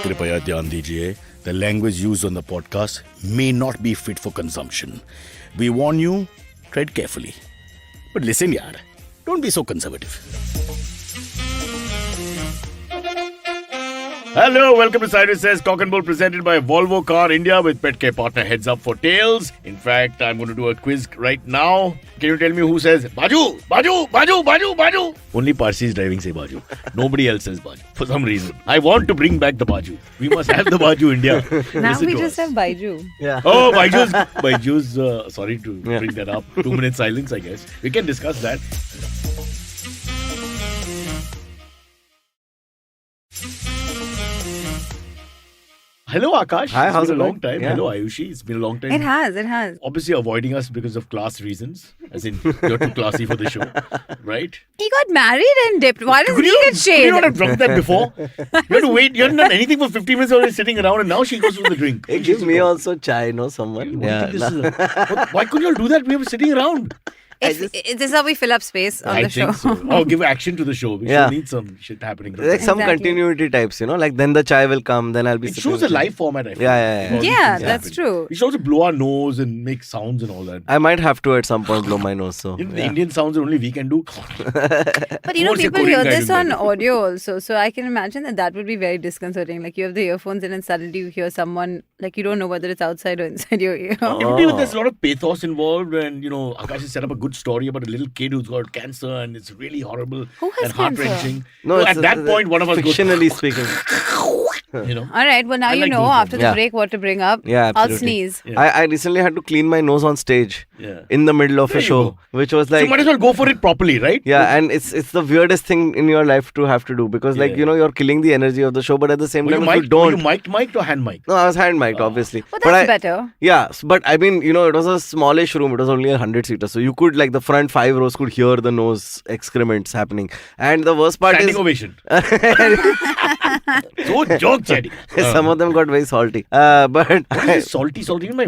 कृपया ध्यान दीजिए, the language used on the podcast may not be fit for consumption. We warn you, tread carefully. But listen yaar, don't be so conservative. Hello, welcome to Cyrus Says, Cock and Bull presented by Volvo Car India with pet care partner Heads Up for Tails. In fact, I'm going to do a quiz right now. Can you tell me who says Baju, Baju, Baju, Baju, Baju? Only Parsis driving say Baju. Nobody else says Baju for some reason. I want to bring back the Baju. We must have the Baju India. Now we just have Baiju. Yeah. Oh, Baiju's, sorry to bring that up. 2 minute silence, I guess. We can discuss that. Hello, Aakash. Hi, how's it's been it a long going? time. Yeah. Hello, Ayushi. It's been a long time. It has. Obviously avoiding us because of class reasons. As in, you're too classy for the show. Right? He got married and dipped. Why does he get Could you shade? not have drunk that before? You had to wait. You hadn't done anything for 15 minutes already sitting around and now she goes for the drink. Hey, give me also chai, no someone. Why couldn't you all do that? We were sitting around. This is how we fill up space on the show. I think so. Or give action to the show. We should need some shit happening. Like some Exactly. continuity types, like then the chai will come, then I'll be It sitting shows a with you. live format, I feel. Yeah. All these Yeah, things that's happen. true. We should also blow our nose and make sounds and all that. I might have to at some point blow my nose. So The Indian sounds that only we can do. But What's your people coding hear guide this in on that? audio also. So I can imagine that would be very disconcerting. Like you have the earphones in and suddenly you hear someone, like you don't know whether it's outside or inside your ear. Even there's a lot of pathos involved and, Aakash has set up a good story about a little kid who's got cancer and it's really horrible Who has and heart-wrenching. No, At that point, one of us goes... fictionally speaking. All right, well now I you like know those after ones. the Yeah. break what to bring up. Yeah, I'll absolutely. sneeze. Yeah. I recently had to clean my nose on stage Yeah. in the middle of There a you show, go. which was So you like, might as well go for it properly, right? yeah, and it's the weirdest thing in your life to have to do because you're killing the energy of the show, but at the same Were you time, if you mic'd, don't. mic'd or hand mic'd? No, I was hand mic'd, obviously. But that's better. Yeah, but I mean, it was a smallish room. It was only 100-seater. So you could, the front 5 rows could hear the nose excrements happening. And the worst part Standing is... ovation. So joke, Chetty. Some of them got very salty. But... What is this salty? Even my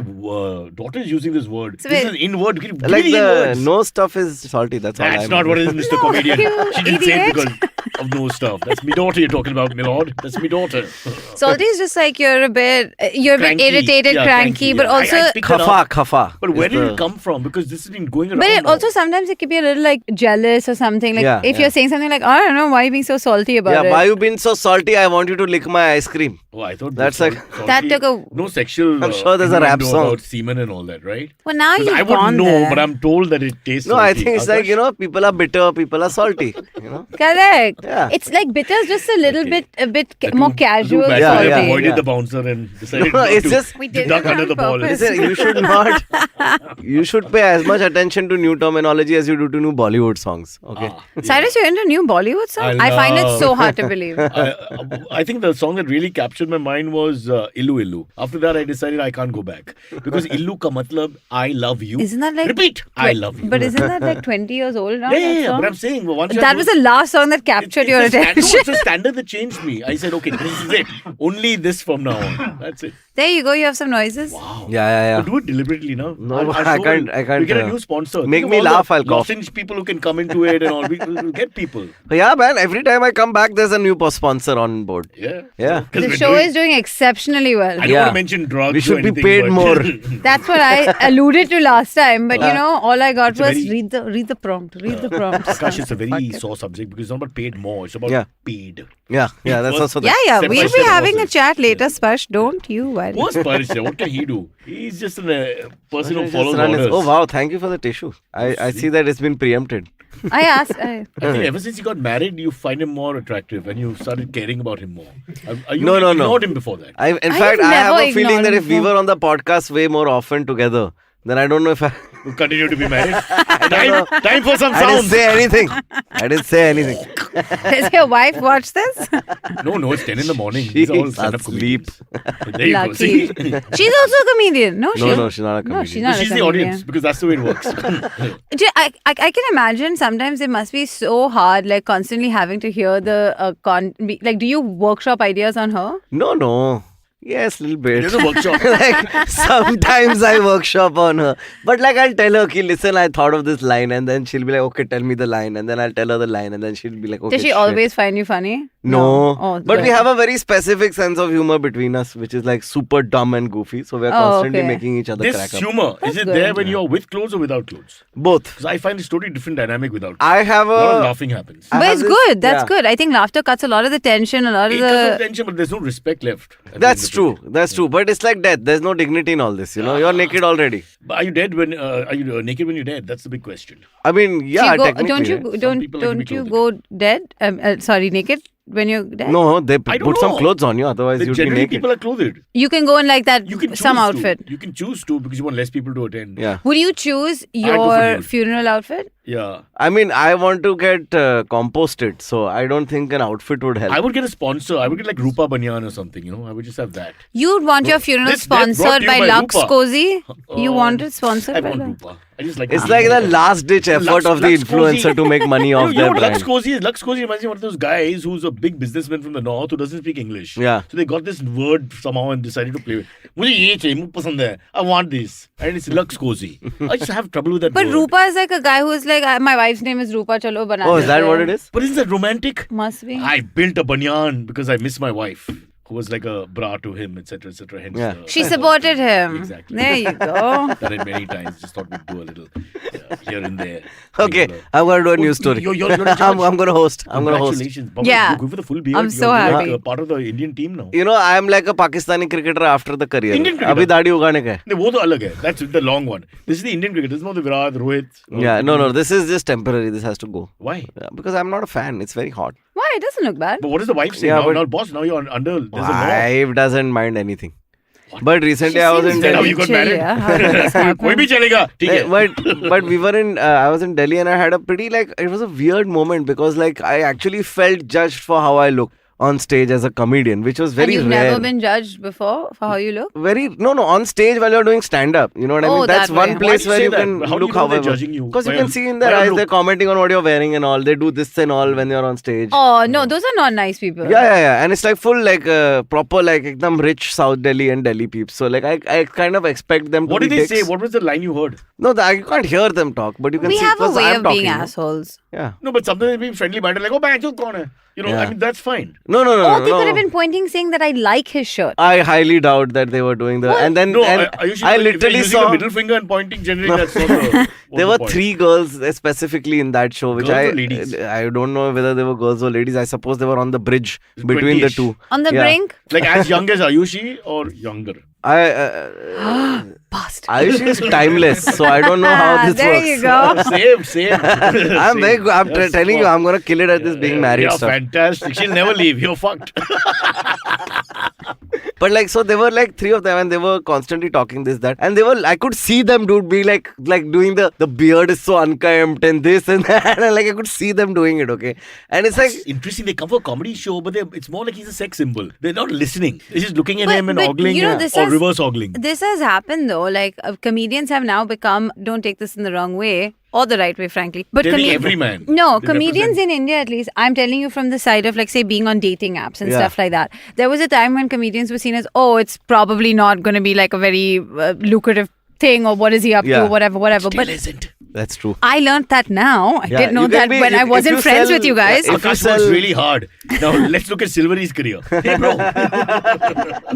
daughter is using this word. So This wait. is in-word. Give me like the the in-words. nose stuff is salty. That's all. That's not what it is, Mr. No, Comedian. you She didn't say it idiot. because of no stuff. That's me daughter you're talking about, my lord. That's me daughter. Salty is just like you're a bit Cranky. irritated, Yeah, cranky, but yeah. also I picked that up. Khafa. But where is did the- it come from? Because this has been going around. but it now. also sometimes it could be a little like jealous or something. Like Yeah, if yeah. you're saying something like, I don't know, why are you being so salty about Yeah, it? why you been so salty? I want you to lick my ice cream. Oh, I thought That's this like- salty- That took a- no sexual. I'm sure there's a rap innuendo song. about semen and all that, right? Well, now 'Cause you've I wouldn't gone know, there. but I'm told that it tastes. No, I salty. think it's Aakash? like, people are bitter, people are salty. Correct. Yeah. It's like bitter's just a little Okay. bit Too- more too casual bad. Yeah, salty. I yeah. avoided the bouncer and decided No, not it's to just- We did duck it under on the ball. purpose. Listen, you should not. You should pay as much attention to new terminology as you do to new Bollywood songs. Okay. Cyrus, you're into new Bollywood songs? I find it love- so hard to believe. I think the song that really captured my mind was Illu Illu. After that, I decided I can't go back because Illu ka matlab I love you. Isn't that like Repeat, I love you. But isn't that like 20 years old now? that yeah. song? But I'm saying once you That have was to- the last song that captured your it's a attention. standard, it's a standard that changed me. I said, okay, this is it. Only this from now on. That's it. There you go. You have some noises. Wow. Yeah. But do it deliberately now. No, Our I show can't- will- I can't, We get a new sponsor. make Think of me all the laugh, I'll cough. lozenge people who can come into it and all. We'll get people. Yeah, man. Every time I come back, there's a new sponsor on board. Yeah. Yeah. 'Cause The we're show doing- is doing exceptionally well. I don't Yeah. want to mention drugs. We should or be anything, paid but- more. That's what I alluded to last time. But all I got It's a was very- read the prompt. Read the prompt. Akash, it's a very sore subject because it's not about paid more. It's about Yeah. paid. Yeah, that's also Yeah, Step by we'll be step having a process. chat later, Sparsh. Don't you worry. What's Parisha? What can he do? He's just a person who Just follows run his- orders. Oh wow, thank you for the tissue. I see that it's been preempted. I asked. I think ever since he got married, you find him more attractive and you started caring about him more. You No. ignored him before that. In fact, I have never a feeling that ignored if we him. were on the podcast way more often together, then I don't know if I... You continue to be married. know. time for some I didn't sound. say anything. I didn't say anything. Does your wife watch this? No, it's 10 in the morning. These are all She's stand-up asleep. comedians. There you go. Lucky. See? She's also a comedian. No, No, she's not a No, comedian. she's not She's a the comedian. audience because that's the way it works. I can imagine sometimes it must be so hard, like constantly having to hear the do you workshop ideas on her? No. Yes, little bit. There's a workshop. Like sometimes I workshop on her, but like I'll tell her, okay, listen, I thought of this line, and then she'll be like, okay, tell me the line, and then I'll tell her the line, and then she'll be like, okay. Does she shit. always find you funny? No. Oh, But we good. have a very specific sense of humor between us, which is like super dumb and goofy. So we're Oh, constantly okay. making each other This crack up. humor, is it good. there when you're with clothes or without clothes? Both. Because I find it's totally different dynamic without clothes. I have A lot of a. laughing happens. I But have it's this- good. That's yeah. good. I think laughter cuts a lot of the tension, a lot of It doesn't the. tension, but there's no respect left. at the That's end of true. the day. That's true. But it's like death. There's no dignity in all this. You know, you're naked already. But are you dead when? Are you naked when you're dead? That's the big question. I mean, yeah, Do you go, technically. don't you right? go- Some don't people like to be don't you clothed. go dead? Sorry, naked when you're dead. No, they I don't put some know. clothes on you. Otherwise, you'd be Generally, naked. people are clothed. You can go in like that. You can choose Some to. outfit. You can choose to because you want less people to attend. Yeah. Would you choose go for your nude. funeral outfit? Yeah. I mean, I want to get composted, so I don't think an outfit would help. I would get a sponsor. I would get like Rupa Banyan or something. You know, I would just have that. You'd want your funeral This death brought sponsored to by you by Lux Rupa. Cozy? You Oh, want it sponsored I by want that? Rupa. I just like. It's Rupa. like the last ditch effort Lux- of the Lux influencer Cozy. to make money You off know their what brand. Lux Cozy is? Lux Cozy reminds me of one of those guys who's a big businessman from the north who doesn't speak English. Yeah. So they got this word somehow and decided to play with. मुझे ये चाहिए, मुझे पसंद है. I want this. And it's Lux Cozy. I just have trouble with that But word. Rupa is like a guy who's like, my wife's name is Rupa, chalo bana Oh, is that dete what hain." it is? But isn't that romantic? Must be. I built a banyan because I miss my wife, who was like a bra to him, etc., etc. Hence, Yeah. She supported him. Exactly. There you go. Done it many times. Just thought we'd do a little here and there. Okay, Regular. I'm going to do a Oh, news story. you're a judge. I'm going to host. I'm going to host. Congratulations. Baba, Yeah. You go for the full beard. I'm so You're happy. Like, part of the Indian team now. You know, I'm like a Pakistani cricketer after the career. Indian cricketer? अभी दाढ़ी उगाने का है. नहीं, वो तो अलग है. That's the long one. This is the Indian cricket. This is not the Virat, Rohit. Yeah, no. This is just temporary. This has to go. Why? Yeah, because I'm not a fan. It's very hot. Why? It doesn't look bad. But what does the wife say? Yeah, now, but- now, boss, now you're under. There's a law. Wife doesn't mind anything. But recently She I was seems in Then how Delhi. you got chill, married? yeah. How did this happen? कोई भी चलेगा. ठीक है. But we were in I was in Delhi and I had a pretty like it was a weird moment because like I actually felt judged for how I looked on stage as a comedian, which was And very you've rare. never been judged before for how you look? No, on stage while you're doing stand up. You know what I Oh, mean? That's that one way. Why place do you where say you that? can How do you look know they're however. judging you? Because you By can your- see in by their your eyes look. they're commenting on what you're wearing and all. They do this and all when you're on stage. Oh, no, those are not nice people. Yeah. And it's like full like proper like ekdam rich South Delhi and Delhi peeps. So like I kind of expect them to What be did they dicks. say? What was the line you heard? No, I can't hear them talk, but you can We see have a because way I'm of being talking, no? assholes. Yeah. No, but sometimes they be friendly banter like, oh, man, kaun hai? You know, Yeah. I mean, that's fine. No. Or they no. could have been pointing saying that I like his shirt. I highly doubt that they were doing the and then No, and I usually I if they're literally using saw the middle finger and pointing. Generally, that's not the. there were point. 3 girls specifically in that show, which Girls or ladies? I don't know whether they were girls or ladies. I suppose they were on the bridge between the 20-ish. two. On the Yeah. brink? Like as young as Ayushi or younger. Bastard. Ayushi is timeless, so I don't know how this There works. you go. Same. I'm very good. I'm Yes, telling you, fuck. I'm gonna kill it at this being married Yeah, stuff. fantastic. She'll never leave. You're fucked. But like, so there were like 3 of them, and they were constantly talking this, that, and they were. I could see them, dude, be like doing the beard is so unkempt and this and that, and like I could see them doing it. Okay, and it's like. Interesting. They come for a comedy show, but it's more like he's a sex symbol. They're not listening. They're just looking at But- him and but, ogling you know, this or has- reverse ogling. This has happened though. Like comedians have now become, don't take this in the wrong way or the right way, frankly. But Telling every man. No, They comedians represent- in India at least, I'm telling you from the side of like say being on dating apps and Yeah. stuff like that. There was a time when comedians were seen as, oh, it's probably not going to be like a very lucrative thing or what is he up Yeah. to, whatever. Still But isn't. That's true. I learned that now. I Yeah, didn't know you can that be- when I if wasn't you friends sell- with you guys. If you Aakash sell- works really hard. Now let's look at Silvery's career. Hey, bro.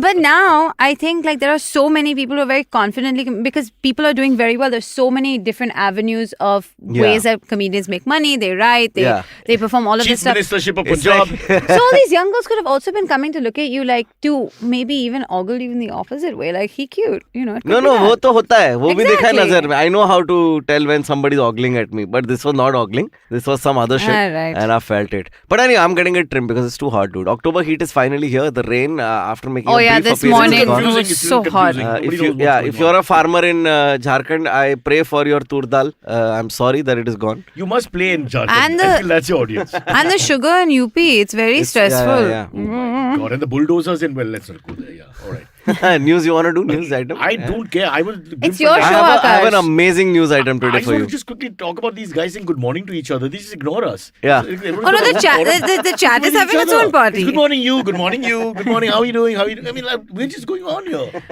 But now I think like there are so many people who are very confidently because people are doing very well. There's so many different avenues of ways that comedians make money. They write, they perform all of Chief this stuff. Ministership of It's Punjab. like- So all these young girls could have also been coming to look at you like to maybe even ogle you in the opposite way. Like he cute, you know. It could No, be no, that. वो तो होता है. वो भी देखा है Exactly. नजर में. I know how to tell when somebody's ogling at me, but this was not ogling. This was some other shit, Right. and I felt it. But anyway, I'm getting it trimmed because it's too hot, dude. October heat is finally here. The rain after making Oh a yeah, brief this appearance morning is it gone. confusing. was It's so little hot. confusing. Nobody If knows you, what's if going you're on. a farmer in Jharkhand, I pray for your tur dal. I'm sorry that it is gone. You must play in Jharkhand. And I the- feel that's your audience. And the sugar in UP, it's very It's- yeah, stressful. yeah. God, and the bulldozers in, well, let's not go there. Yeah, all right. News you want to do? News item? I don't care. I will. It's your show, I have an Aakash. amazing news item today I just for want you. to just quickly talk about these guys saying good morning to each other. They just ignore us. Yeah. Oh no, the chat is having its own party. It's good morning you. Good morning you. Good morning. How are you doing? How are you doing? I mean, like, we're just going on here.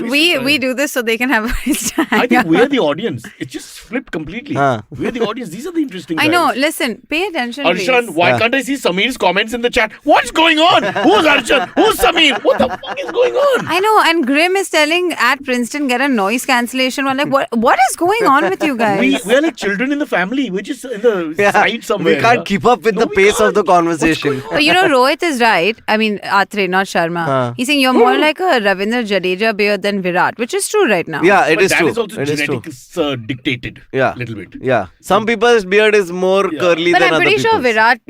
We do this so they can have a nice time. I think we're the audience. It's just flipped completely. We're the audience. These are the interesting guys. I know. Listen, pay attention. Arshan, please. why can't I see Sameer's comments in the chat? What's going on? Who's Arshan? Who's Sameer? What the fuck is going on? I know, and Grim is telling at Princeton get a noise cancellation. We're like, what is going on with you guys? We're like children in the family. We're just in the side somewhere. We can't keep up with the pace of the conversation. But you know, Rohit is right. I mean, Atre, not Sharma. He's saying you're more like a Ravindra Jadeja beard than Virat, which is true right now. Yeah, it But is that true. is also It is true. genetics dictated. Yeah. A little bit. Yeah. Some people's beard is more curly But than I'm other pretty sure people's. Virat,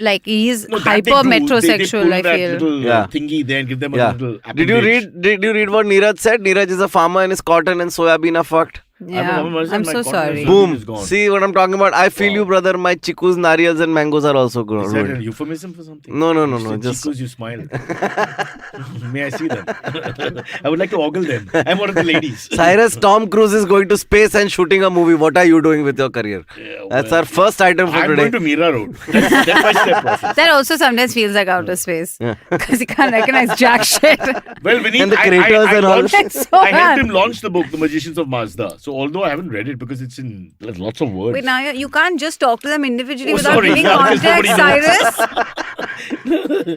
like he's No, that hyper they do. metrosexual. They I pull feel. that little thingy there and give them a Yeah. little Did you read what Neeraj said? Neeraj is a farmer and his cotton and soybean are fucked. Yeah, I'm so sorry. Boom. See what I'm talking about? I feel you, brother. My chikus, nariyals and mangoes are also Is that a ruined. euphemism for something? No. Just Just because you smile. May I see them? I would like to ogle them. I'm one of the ladies. Cyrus, Tom Cruise is going to space and shooting a movie. What are you doing with your career? That's our first item for I'm today. going to Mira Road. That's step-by-step process. That also sometimes feels like outer space because he can't recognize jack shit. Well, Vinny, And the craters and all. It's so I helped bad. him launch the book, The Magicians of Mazda. So although I haven't read it because it's in lots of words. Wait, now you can't just talk to them individually Oh, without sorry. giving Yeah, because context, nobody Cyrus.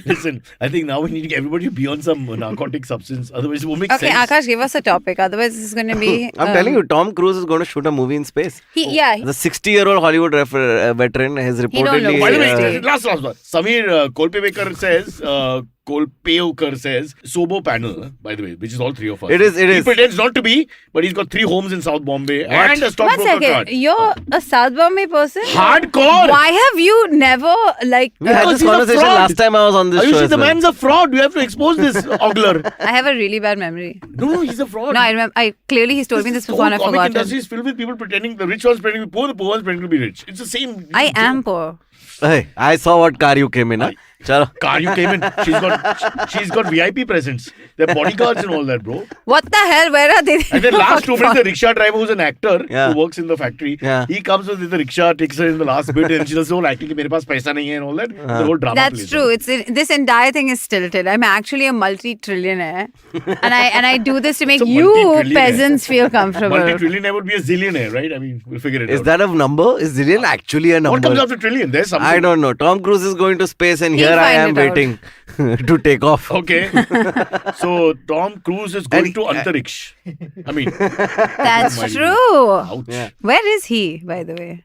Listen, I think now we need everybody to be on some narcotic substance. Otherwise, it won't make Okay, sense. Akash, give us a topic. Otherwise, this is going to be. I'm telling you, Tom Cruise is going to shoot a movie in space. The 60-year-old Hollywood veteran has reportedly. By the way, Stay. last one. Sameer Kolpekar says, Sobo panel, by the way, which is all three of us. It is. He pretends not to be, but he's got 3 homes in South Bombay and a One stockbroker second. card. You're a South Bombay person? Hardcore! Why have you never, like. We had Because this he's a conversation fraud. last time I was on this show. Ayushi, as the well. man's a fraud. You have to expose this ogler. I have a really bad memory. No, he's a fraud. No, I remember. Clearly he's told me this The before and I whole comic forgot industry it. is filled with people pretending the rich one's pretending to be poor, the poor one's pretending to be rich. It's the same. I am poor. Hey, I saw what car you came in. Huh? Chalo. Car you came in. She's got VIP presents. They're bodyguards and all that, bro. What the hell? Where are they? And then last 2 minutes, the rickshaw driver who's an actor who works in the factory, he comes with the rickshaw, takes her in the last bit, and she does the whole acting. "Mere paas paisa nahi hai," and all that. The whole drama. That's plays true. out. It's this entire thing is stilted. I'm actually a multi-trillionaire, and I do this to make It's a you multi-trillionaire. peasants feel comfortable. Multi-trillionaire would be a zillionaire, right? I mean, we'll figure it out. Is that a number? Is zillion actually a number? What comes after trillion? There's something. I don't know. Tom Cruise is going to space and He'll here I find am it out. waiting to take off. Okay. So Tom Cruise is going to Antariksh. I mean, That's true. ouch. Yeah. Where is he, by the way?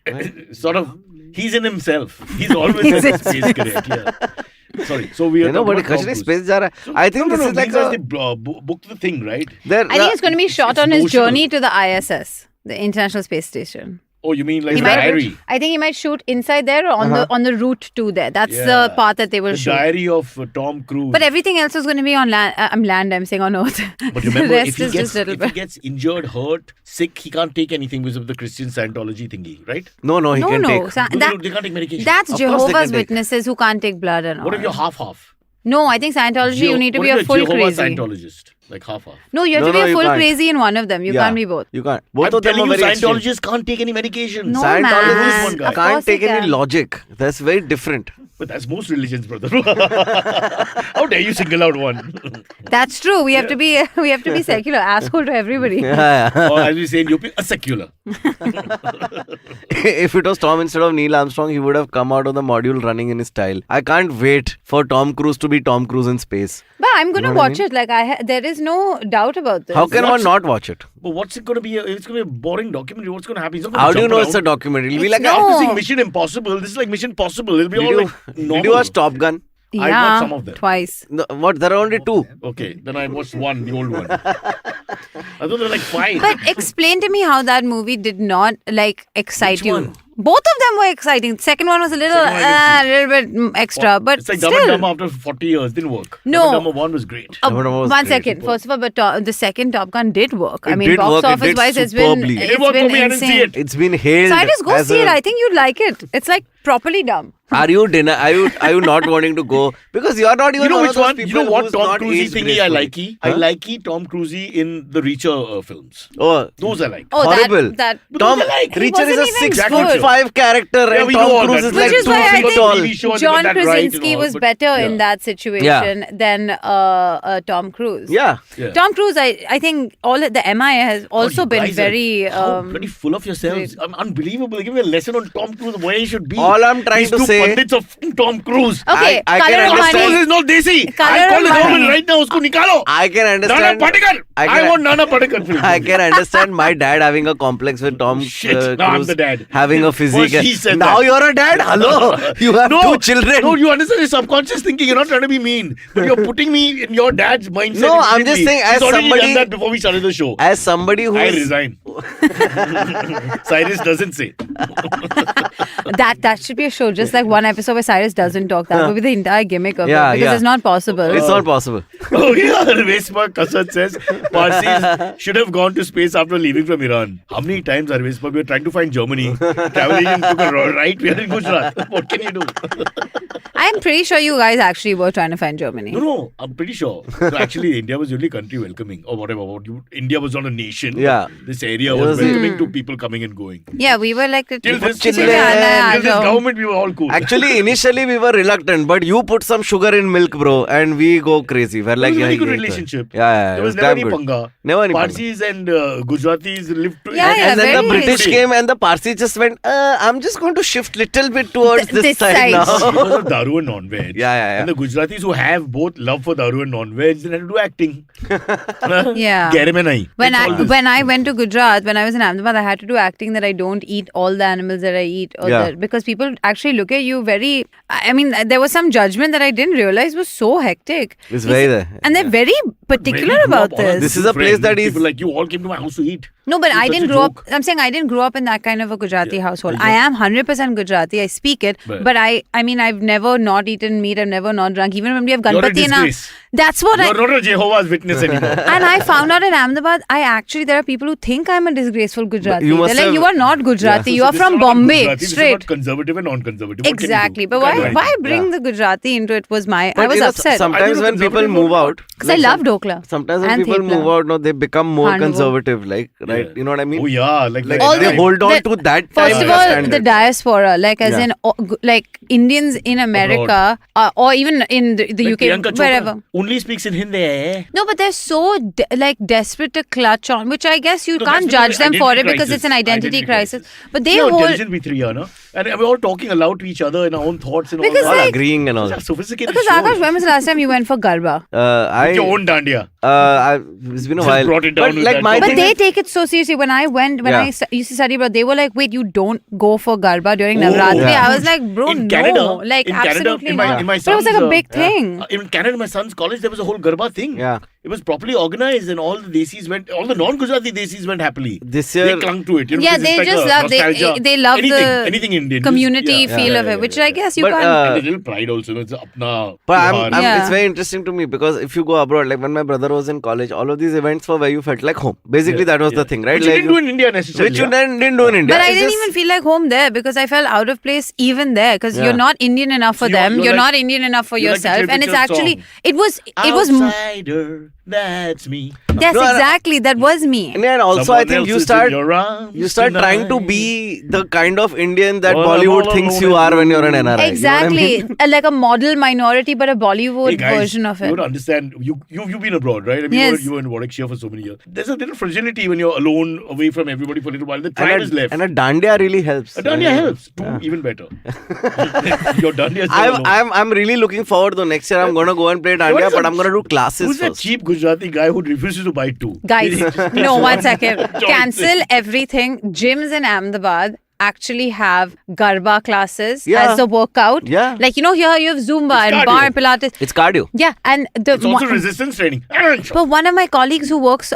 Sort of, he's in himself. He's always in his space, correct? Yeah. Sorry. So we are. You know, but talking about Tom Kashmir Cruise. space ja raha hai. I think this is like these guys, a, they booked the thing, right? there- I think it's going to be shot it's on his notional. journey to the ISS, the International Space Station. Oh, you mean like He the might- diary? I think he might shoot inside there or on the route to there. That's Yeah. the part that they will The shoot. diary of Tom Cruise. But everything else is going to be on land. I'm saying on Earth. But remember, the rest if he is just little if he bit. gets injured, hurt, sick, he can't take anything because of the Christian Scientology thingy, right? No, he No, can no. take. They can't take medication. That's Of course they Jehovah's can take. Witnesses who can't take blood and all. What if you're half-half? No, I think Scientology, you need to What be if a you're full Jehovah's crazy. Scientologist, like half-half. No, you have No, to be no, a you full can't. crazy in one of them. You Yeah. can't be both. You can't. Both I'm of them telling are you, very extreme. Scientologists can't take any medication. No, Scientologists man. One guy. Of can't course he take any can. logic. That's very different. But that's most religions, brother. How dare you single out one? That's true. We have to be secular, asshole to everybody. Yeah. Or as we say in UP, a secular. If it was Tom instead of Neil Armstrong, he would have come out of the module running in his style. I can't wait for Tom Cruise to be Tom Cruise in space. But I'm gonna You know what I watch it. Like there is no doubt about this. How can one not watch it? But what's it going to be? It's going to be a boring documentary. What's going to happen? He's not gonna How do you jump know it's a around. documentary? It'll be like, no. After seeing Mission Impossible, this is like Mission Possible. It'll be all like normal. did you watch Top Gun? Yeah, I watched some of them. twice. No, what? There are only 2. Okay, then I watched one, the old one. I thought they were like 5. But explain to me how that movie did not like excite Which you. one? Both of them were exciting. Second one was a little, Second one I little bit extra, but it's like still. Dumb and Dumber after 40 years. Didn't work. No. Dumb and Dumber 1 was great. Dumb and Dumber was One great. second. First of all, but the second Top Gun did work. I It mean, did box work. It office did wise, it's been superbly. It it's worked been for me. I didn't see insane. it. It's been hailed. Cyrus, go as see it. a- I think you'd like it. It's like properly dumb. Are you not wanting to go because you are not even You know one which of those one? people You know what who's Tom not Cruise aged thingy I like? gracefully? I like Tom Cruise in the Reacher films. Oh, Those I like. Oh, horrible. that Tom Those I like. He Reacher is a wasn't even 6'5" character Yeah, and we know all Tom Cruise that. is Which like is 2 why I feet think tall. TV show and John that right and Krasinski all, was but- better yeah. in that situation than Tom Cruise. Yeah. Tom Cruise, I think all the MIA has also You been guys are very how bloody full of yourselves. Unbelievable. Give me a lesson on Tom Cruise, where he should be. All I'm trying These to two say- pundits of Tom Cruise. Okay, I can Colour of understand- Tom Cruise Money. is not desi. Colour I call of the Money. government right now. Usko nikalo. I can Nana understand. Patekar. I want Nana Patekar film. I can understand my dad having a complex with Tom Shit, now I'm Cruise the dad. having a physique. Well, he said now that. you're a dad? Hello? You have two children. No, you understand your subconscious thinking. You're not trying to be mean. But you're putting me in your dad's mindset. No, I'm immediately. just saying as He's already somebody- done that before we started the show. As somebody who I is... resign. Cyrus doesn't say. That should be a show, just like one episode where Cyrus doesn't talk. That would be the entire gimmick of Yeah, it because yeah. it's not possible. It's not possible. Oh yeah, Vespa Kasat says Parsis should have gone to space after leaving from Iran. How many times are Vespa? We were trying to find Germany. Travel agent took a right. We are in Gujarat. What can you do? I'm pretty sure you guys actually were trying to find Germany. No, I'm pretty sure. So actually, India was the only country welcoming, or whatever. India was not a nation. Yeah. This area It was was- welcoming to people coming and going. Yeah, we were like Till this, Chile. till this government, we were all cool. Actually, initially we were reluctant, but you put some sugar in milk, bro, and we go crazy. We're It like, was a very yeah, good yeah, relationship. Yeah, There it was was never damn any good. panga. Never any panga. Parsis and Gujaratis lived to Yeah, And then the very British came and the Parsi just went, I'm just going to shift little bit towards this This side side. now. because of Daru and non-veg. Yeah. And the Gujaratis who have both love for Daru and non-veg, they had to do acting. Yeah. Gehre mein nahi. When It's all this. when I went to Gujarat, when I was in Ahmedabad, I had to do acting that I don't eat all the animals that I eat, because people actually look at you very. I mean, there was some judgment that I didn't realize was so hectic. It's very there. And they're very particular When we grew about up, all our this. This is a place that is- People like you all came to my house to eat. No, but It's I such didn't a grow up. joke. I'm saying I didn't grow up in that kind of a Gujarati household. Yeah. I am 100% Gujarati. I speak it, But- but I mean, I've never not eaten meat. I've never not drunk. Even when we have You're a Ganpati in our, disgrace. that's what You're not a Jehovah's Witness anymore. And I found out in Ahmedabad, there are people who think I'm a disgraceful Gujarati. You must They're like, have- you are not Gujarati. So you are this is from not about Bombay, Gujarati, this is straight. about conservative and non-conservative. What can you do? Exactly. But Can't do why anything. bring the Gujarati into it was I But was you know, upset. Sometimes Are you when people conservative move or out, Because I love Dokla. sometimes when and people thepla. move out, no, they become more Handover. conservative, right? Yeah. You know what I mean? Oh yeah, like All they the- hold on the- to that First time of all, standard. the diaspora, like as Yeah. in like Indians in America or even in the Like UK, Priyanka Chopra wherever. only speaks in Hindi. No, but they're so desperate to clutch on, which I guess you No, can't that's judge them because for identity it because it's an crisis. identity crisis. But they See how hold. intelligent we three are, no? And we're all talking aloud to each other in our own thoughts and Because all all that. agreeing and all. It's a sophisticated Because show. Aakash, when was the last time you went for Garba? I Your own dandiya. It's been a Just while. brought it down But with like that my topic. But thing they is- take it so seriously. When I used to study abroad, they were like, "Wait, you don't go for Garba during Oh, Navratri?" yeah. I was like, "Bro, in no, Canada, like in absolutely Canada, not." in my But it was like son's, a big thing. In Canada, my son's college, there was a whole Garba thing. Yeah. It was properly organized, and all the desis went, all the non-Gujarati desis went happily. This They year, clung to it. You know, Yeah, because they it's like just a love nostalgia. they love anything the Indian community Just- feel of it, which I guess you But, can't. And a little pride also. It's apna. but Tihar. Yeah. it's very interesting to me because if you go abroad, like when my brother was in college, all of these events were where you felt like home. Basically, that was the thing, right? Which you Like, didn't do in India necessarily. which you didn't do in India. But I It's didn't just- even feel like home there because I felt out of place even there because Yeah. you're not Indian enough for So them. you're You're like- not Indian enough for you're like the yourself, Cliff and it's Richard actually song. it was Outsider, that's me. yes, No, exactly, that was me. And then also, Someone I think else you is in start your arms trying to tonight. be the kind of Indian that Well, I'm Bollywood all thinks alone you in are the when you're an room. NRI. Exactly, You know what I mean? like a model minority, but a Bollywood Hey guys, version of you it. don't understand. You've been abroad, right? I mean, Yes. you were in Warwickshire for so many years. There's a little fragility when you're alone, away from everybody for a little while. The tribe is left. And a dandiya really helps. A dandiya helps. Even better. Your dandiya is never alone. I'm really looking forward to next year. I'm gonna go and play dandiya, is but a- I'm gonna do classes Who's that first. cheap Gujarati guy who refuses to buy two? Guys, no, 1 second. Join Cancel everything. Gyms in Ahmedabad actually have Garba classes Yeah. as the workout. Yeah. Like, you know, here you have Zumba It's and cardio. bar and Pilates. It's cardio. Yeah, and the It's also resistance training. but one of my colleagues who works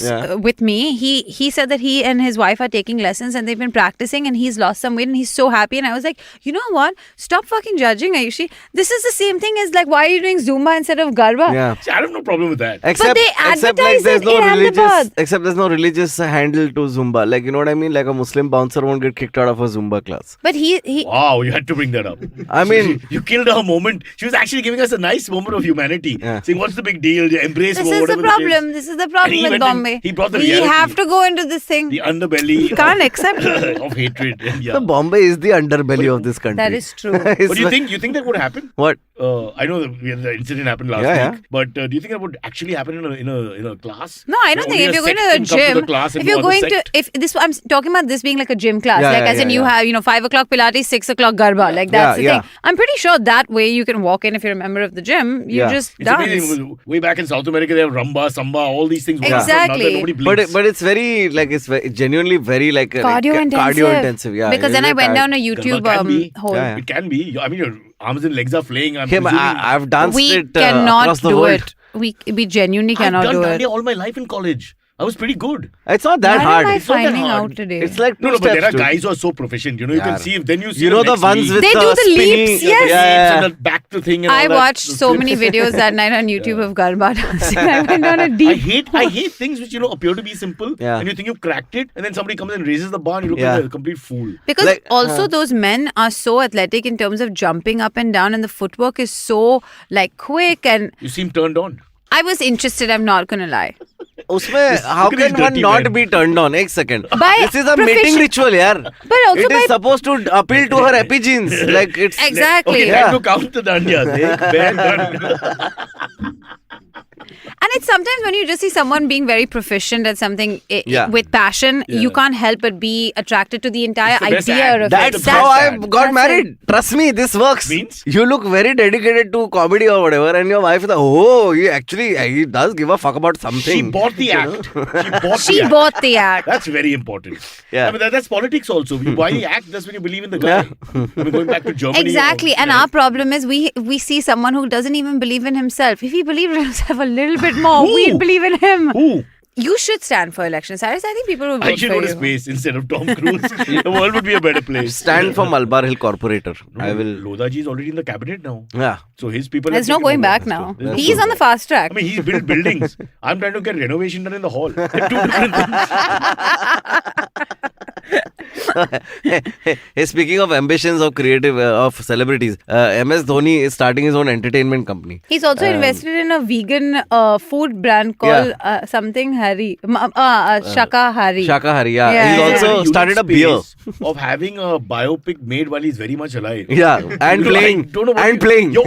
Yeah. with me, he said that he and his wife are taking lessons and they've been practicing and he's lost some weight and he's so happy. And I was like, you know what? Stop fucking judging, Ayushi. This is the same thing as like, why are you doing Zumba instead of Garba? Yeah. See, I have no problem with that. Except, they except advertise there's it no in religious, Ahmedabad. except there's no religious handle to Zumba. Like, you know what I mean? Like a Muslim bouncer won't get kicked kicked out of her Zumba class. But he Wow, you had to bring that up. I mean, you killed her moment. She was actually giving us a nice moment of humanity. Yeah. Saying, what's the big deal? Embrace this war, is the whatever it problem. This is the problem with Bombay. He brought the We reality. have to go into this thing. The underbelly Can't accept it. of hatred. Yeah. the Bombay is the underbelly of this country. That is true. It's But do you like- think that would happen? What? I know the incident happened last week, but do you think that would actually happen in a class? No, I don't Only think if a you're going sect to can the come gym, the class and if you're no other going to, sect. if this, I'm talking about this being like a gym class, Yeah, like yeah, as in yeah, you yeah. have, 5 o'clock Pilates, 6 o'clock Garba, like that's the Yeah, thing. I'm pretty sure that way you can walk in if you're a member of the gym, you Yeah. just It's dance. amazing. Way back in South America, they have rumba, samba, all these things. Exactly. Nobody blinks. But it's very like genuinely very like Cardio intensive. Cardio intensive, yeah. Because then I went down a Garba YouTube can be. hole. Yeah, It can be. I mean, your arms and legs are flaying. I'm Hey, but presuming. I've danced We it cannot across the do world. it. We genuinely I've cannot done do Dandiya it. all my life in college. I was pretty good. It's not that Why hard. am I It's not that finding hard. out today? It's like No, two but there are steps, dude. guys who are so proficient. You can see, then you see You know the next ones league. with They the do the spinny, leaps, yes. Yeah. And the back to thing and all I that. watched so many videos that night on YouTube of Garba dancing. I went on a I deep. hate things which appear to be simple, Yeah. and you think you've cracked it, and then somebody comes and raises the bar, and you look Yeah. like a complete fool. Because Like, also those men are so athletic in terms of jumping up and down, and the footwork is so quick. And You seem turned on. I was interested. I'm not gonna lie. Usme, how look at these can one dirty not men. be turned on? Ek second. By This is a mating profession- ritual, yaar. But also It is by supposed to appeal to her epigenes. Like it's exactly. Okay, Yeah. time to count the dandiyas. Well done. And it's sometimes when you just see someone being very proficient at something Yeah. with passion, Yeah. you can't help but be attracted to the entire It's the best idea ad. of That's it. how I That's got it. married. Trust me, this works. Means? You look very dedicated to comedy or whatever, and your wife is like, oh, he does give a fuck about something. She bought the act. She bought the act. That's very important. Yeah. I mean, that's politics also. You buy the act, that's when you believe in the guy. I mean, going back to Germany. Exactly. or- And our problem is we see someone who doesn't even believe in himself. If he believed in himself a little bit more, Who? we'd believe in him. Who? You should stand for election, Cyrus. I think people will vote I should for go to you. space instead of Tom Cruise. The world would be a better place. Stand for Malabar Hill Corporator. I will. Lodaji is already in the cabinet now. Yeah. So his people There's have no taken going over. back now. There's no He's going on the back. fast track. I mean, he's built buildings. I'm trying to get renovation done in the hall. They're two different things. Hey, speaking of ambitions of creative of celebrities, MS Dhoni is starting his own entertainment company. He's also invested in a vegan food brand called something Hari. Shakahari. Shakahari, yeah. Yeah, He's yeah. also Unique started a beer. space of having a biopic made while he's very much alive. Yeah, and You know, I playing. don't know what And playing. Yeah,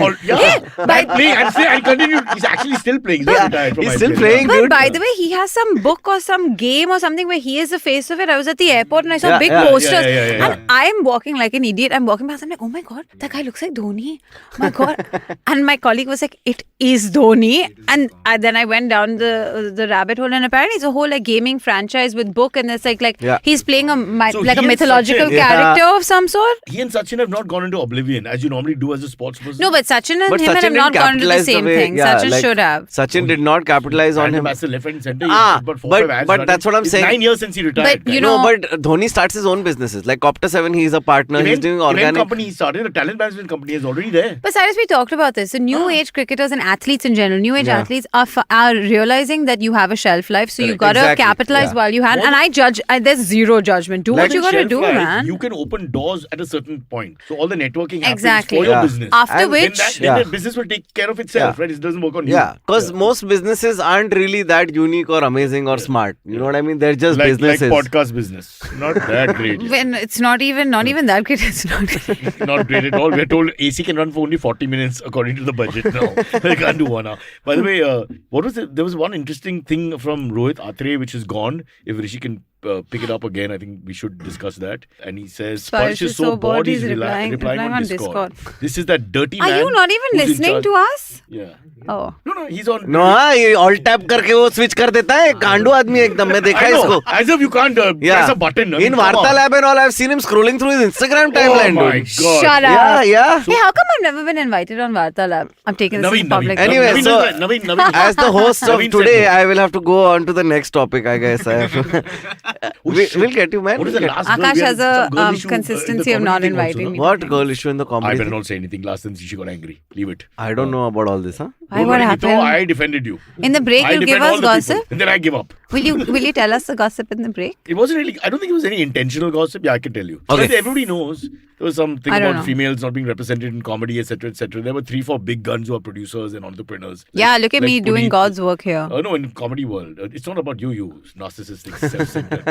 and playing. And continue. He's actually still playing. He's not retired from He's IPL. still playing, But dude. by the way, he has some book or some game or something where he is the face of it. I was at the airport and I saw Yeah, big yeah, posters. yeah. And I'm walking like an idiot. I'm walking past. I'm like, oh my God, that guy looks like Dhoni. My God. And my colleague was like, it is Dhoni. And then I went down the rabbit hole, and apparently it's a whole gaming franchise with book, and it's like Yeah. he's playing a So like a he and mythological Sachin- character of some sort. He and Sachin have not gone into oblivion as you normally do as a sports person. No, but Sachin and But him Sachin have not didn't gone into the capitalize same way- thing. yeah, Sachin like, should have. Sachin did not capitalize on him. As left and center. But that's what I'm it's saying. 9 years since he retired. But, you No, know- but Dhoni starts his own businesses. Like Copter 7, he's a partner. He's doing event organic. company he started. A talent management company is already there. But Cyrus, we talked about this. The new age cricketers and athletes in general, new age Yeah. athletes are realizing that you have a shelf life, so you Correct. got to Exactly. capitalize Yeah. while you have. More And I judge. There's zero judgment. Do what Like you got to shelf do, life, man. You can open doors at a certain point. So all the networking happens Exactly. for your Yeah. business. After And which, Then that business will take care of itself, Yeah. right? It doesn't work on you. Yeah, because most businesses aren't really that unique or amazing or smart. You know what I mean? They're just like businesses. podcast business. Not that great. when it's not even that great, it's not. Not great at all. We're told AC can run for only 40 minutes according to the budget now. They can't do 1 hour. By the way, what was it? There was one interesting thing from Rohit Atre which is gone. If Rishi can pick it up again, I think we should discuss that. And he says, Sparsh is so bored, he's replying on Discord. This is that dirty man. Are you not even who's in listening charge. to us? Yeah. Oh. No, he's on. No, हाँ ये alt tab करके वो switch कर देता है कांडू आदमी एकदम मैं देखा I है know. इसको. As if you can't press a button. I mean, In come on. Vartalab and all, I've seen him scrolling through his Instagram timeline. Oh my dude. God. Shut Yeah, up. yeah. Hey, how come I've never been invited on Vartalab? I'm taking this in public. Anyway, Naveen, so- Naveen. As the host of Naveen said today, no. I will have to go on to the next topic. I guess I have to. We'll get you, man. What is the last girl? Akash We had has a some girl issue, consistency in of the not comedy thing also, inviting no? me. What girl issue in the I comedy? better not say anything. Last time she got angry. Leave it. I don't know about all this, huh? Why, Don't what worry, happened? Mito, I defended you. In the break, I you defend give all us the gossip? people. And then I give up. Will you tell us the gossip in the break? It wasn't really. I don't think it was any intentional gossip. Yeah, I can tell you. Okay. But everybody knows there was something I don't about know. females not being represented in comedy, etc., etc. There were 3-4 big guns who are producers and entrepreneurs. Yeah, look at like me doing Puneet. God's work here. No, in comedy world, it's not about you narcissistic, self-centered.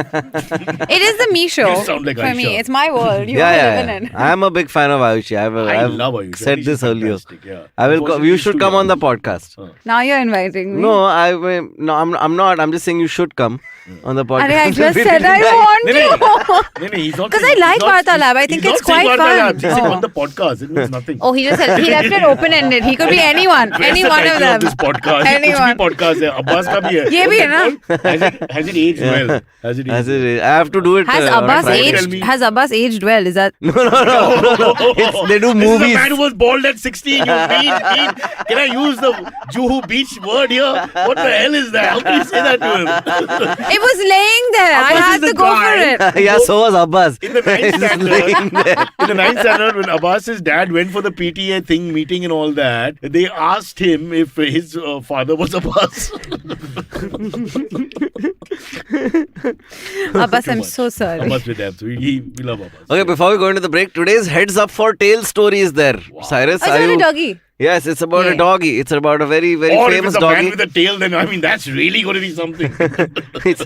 It is the me show You sound like for me. Aisha. It's my world. You are living in. I am a big fan of Ayushi. I I've love Ayushi. I said think this she's earlier. fantastic, yeah. I will. Unfortunately, You she's should too come on the young. podcast. Now you're inviting me. No, I'm not. I'm just saying you should come on the podcast. I just said I want to. No, he's not. Because saying- I like he's not- Vartalab. I think he's it's not saying quite Vartalab. fun. He's saying Oh. on the podcast. It means nothing. Oh, he left it open-ended. He could be anyone. Where's Any the one of title them. This podcast. Anyone. कुछ भी podcast है. Abbas का भी है. ये भी What's है it ना? called? Has it aged well? Has it aged well? I have to do it. Has on Abbas Friday. Tell me. aged? Has Abbas aged well? Is that? No. They do This is movies. a man who was bald at 16. You mean? Can I use the Juhu Beach word here? What the hell is that? How can you say that to him? It was laying there. I Abbas had is the to go guy. for it. Yeah, so was Abbas. In the ninth standard, when Abbas's dad went for the PTA meeting and all that, they asked him if his father was Abbas. Abbas, Too I'm much. so sorry. Abbas with them. So we love Abbas. Okay, before we go into the break, today's Heads Up for Tales story is there. Cyrus, Oh, it's are about a you? doggy. Yes, it's about a Yeah. doggy. It's about a very, very Or if famous it's a man doggy. with a tail, then I mean that's really going to be something. It's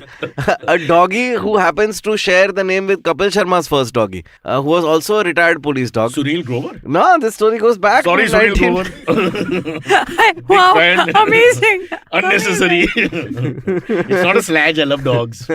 a doggy who happens to share the name with Kapil Sharma's first doggy, who was also a retired police dog. Sunil Grover. No, this story goes back Sorry, to Sunil 19... Grover. Wow, fan. amazing. Unnecessary. It's not a sledge. I love dogs.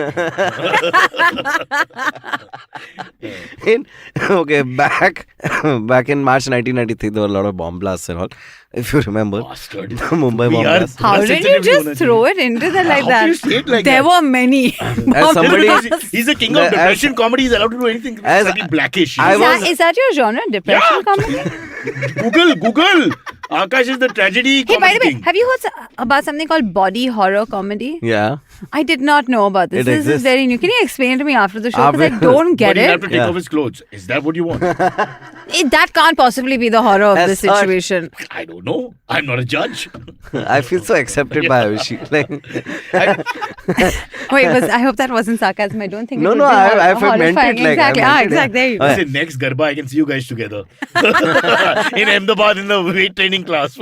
back in March 1993, there were a lot of bomb blasts and all. If you remember, Bastard. the Mumbai We bomb are- blast. How did you just throw it into the like How that? can you say it like There that? were many. As somebody, He's the king of As- depression comedy. He's allowed to do anything. As- Slightly blackish. I was- Is that your genre? Depression comedy? Google. Aakash is the tragedy Hey, comedy by the way, king. have you heard about something called body horror comedy? yeah. I did not know about this. It This exists. is very new. Can you explain to me after the show? Because I After- don't get But he'll have it. to take Yeah. off his clothes. Is that what you want? That can't possibly be the horror of As this such- situation. I don't know. I'm not a judge. I feel so accepted by Ayushi. Like, Wait, I hope that wasn't sarcasm. I don't think No, it would no, be I horrifying. meant it like- I exactly. meant it, Exactly. There you go. yeah. Listen, next Garba, I can see you guys together. In Ahmedabad in the weight training class.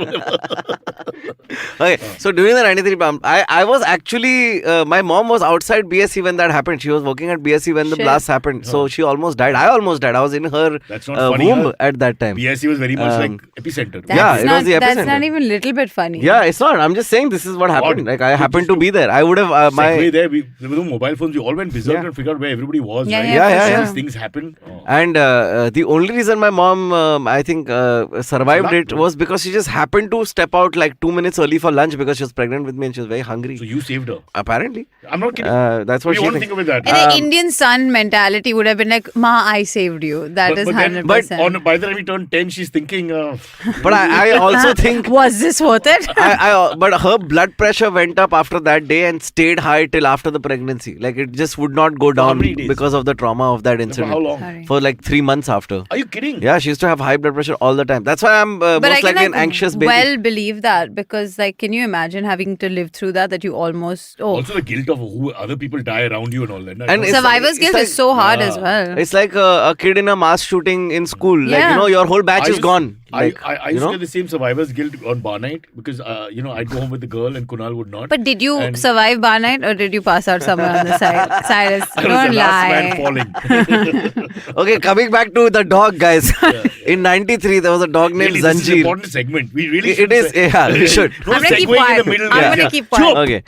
okay, so during the 93 bomb, I was actually, my mom was outside BSc when that happened. She was working at BSc when the Shit. blast happened. So she almost died. I almost died. I was in her That's not funny, womb huh? at that time. BSc was very much Um, like epicenter. Yeah, it was the That's epicenter. not even a little bit funny. Yeah, it's not. I'm just saying this is what happened. Like I happened to be there. I would have Segway there, there were no mobile phones. We all went berserk Yeah. and figured out where everybody was. Yeah, right? yeah, Yeah, for yeah, sure. These things happen. Oh. And the only reason my mom, I think, survived Luck, it bro. was because she just happened to step out like 2 minutes early for lunch because she was pregnant with me and she was very hungry. So you saved her. Apparently, I'm not kidding. that's What what do you she want to think of that? And the Indian son mentality would have been like, Ma, I saved you. That is 100%. But by the time he turned 10, she's thinking, But I also think. Was this worth it? But her blood pressure went up after that day and stayed high till after the pregnancy. Like it just would not go down many days? because of the trauma of that for incident. how long? Sorry. For like 3 months after. Are you kidding? Yeah, she used to have high blood pressure all the time. That's why I'm But I most can likely an anxious baby. well believe that because like can you imagine having to live through that you almost Also the guilt of who other people die around you and all that. And And it's- survivor's guilt like- is so hard Yeah. as well. It's like a kid in a mass shooting in school. Like, Yeah. your whole batch is gone. Like, I used to get the same survivor's guilt on bar night because, I'd go home with the girl and Kunal would not. But did you And- survive bar night or did you pass out somewhere on the side? Cyrus, I was don't the last man lie. falling. Okay, coming back to the dog, guys. In 93, there was a dog named Really, this is an Zanjeer. important segment. We really It should is, say- yeah, we should. No I'm gonna keep segueing in quiet. the middle. I'm there. gonna keep quiet. Okay.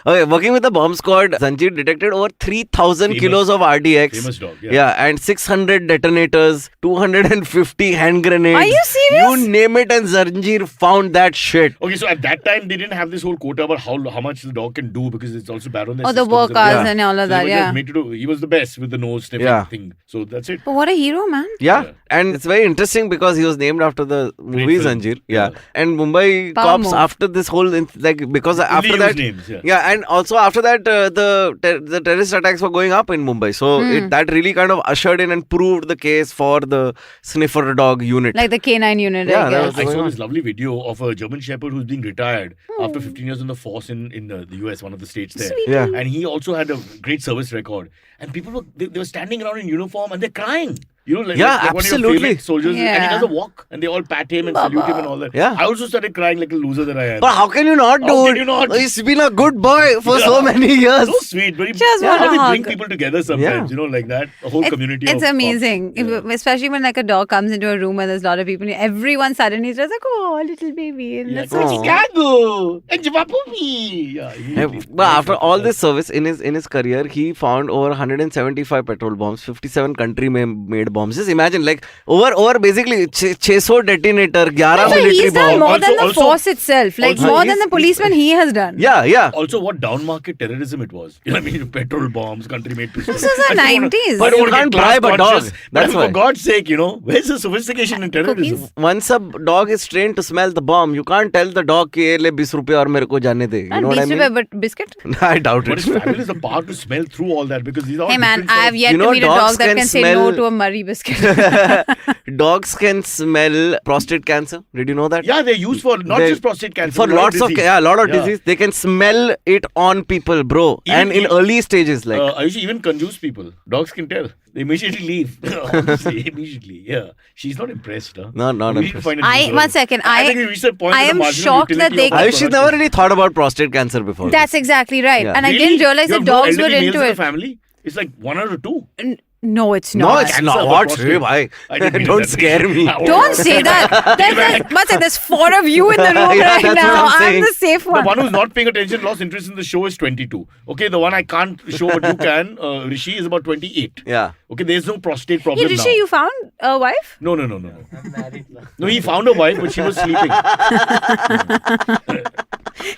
Okay, working with the bomb squad, Zanjeer detected over 3,000 Famous- kilos of RDX. Famous dog, yeah. Yeah, and 600 detonators, 250 hand grenades. Are you serious? You name it, and Zanjeer found that shit. Okay, so at that time they didn't have this whole quota about how much the dog can do because it's also bad on their Or the systems and- workers Yeah. and all So of they that, were yeah. just made to do. He was the best with the nose sniffing Yeah. thing. So that's it. But what a hero, man. Yeah. Yeah. And it's very interesting because he was named after the movie film. Zanjeer. Yeah. Yeah. And Mumbai Power cops move. after this whole because after use that names, yeah. yeah, and also after that the terrorist attacks were going up in Mumbai. So that really kind of ushered in and proved the case for the sniffer dog unit. unit. Like the canine unit, Yeah, I that guess. was- I saw this lovely video of a German Shepherd who's being retired after 15 years in the force in the US, one of the states there. Sweet. Yeah. And he also had a great service record. And people were they were standing around in uniform and they're crying. You know, like, Yeah, like one of your absolutely. favorite soldiers. And he Yeah. does a walk and they all pat him and salute him and all that. Yeah. I also started crying like a loser that I am. But how can you not, dude? How can you not? He's been a good boy for so Yeah. many years. So sweet. But Just how want they a bring hug. people together sometimes, you know, like that. A whole community It's of amazing. of- Especially when like a dog comes into a room and there's a lot of people. Everyone suddenly is just like, oh, little baby. And Yeah, that's so cute. Chicago and Javapupi. Yeah, immediately. But after all this service in his career, he found over 175 petrol bombs, 57 country-made bombs. Just imagine, like over basically 600 detonator, 11 So military he's done bombs. more than the Also- force itself. Like also more he's- than the policeman he has done. Yeah. Also, what down market terrorism it was. You know what I mean? Petrol bombs, country-made pistols. This was the I don't wanna- 90s. I don't You want to can't get class bribe a dog. conscious, but That's why. for God's sake, you know, where's the sophistication in terrorism? Cookies? Once a dog is trained to smell the bomb, you can't tell the dog कि ये ले 20 रुपए और मेरे को जाने दे. You Not know what I 20 mean? rupees, but biscuit. I doubt But it. it's fabulous the power to smell through all that because these are all Hey man, different I have sorts- yet You to know, meet a dogs dog that can can say no smell- to a Murray biscuit. Dogs can smell prostate cancer. Did you know that? Yeah, they're used for not They- just prostate cancer. For but a lot lots of disease. lot of Yeah. disease. They can smell it on people, bro. Even- And in even- early stages, like Ayushi, even confused people, dogs can tell. They immediately leave. Honestly, immediately. Yeah. She's not impressed. Huh? Not We need to impressed. find a user. One second. I think we reached a point I where the am marginal shocked that utility they- of our Ayush, product never is- really thought about prostate cancer before. That's exactly right. Yeah. And I Really? didn't realize You that have dogs no were elderly into males in it. the family? It's like 1 or 2. No, it's No, not. it's Cancer not. of What? prostate. Hey, bhai. I didn't mean it Don't that scare way. me. Don't say that. There's 4 of you in the room Yeah, right that's now. what I'm I'm saying. the safe The one. one who's not paying attention, lost interest in the show is 22. Okay, the one I can't show but you can, Rishi, is about 28. Yeah. Okay, there's no prostate problem Hey, now. Rishi, you found a wife? No. No, he found a wife, but she was sleeping.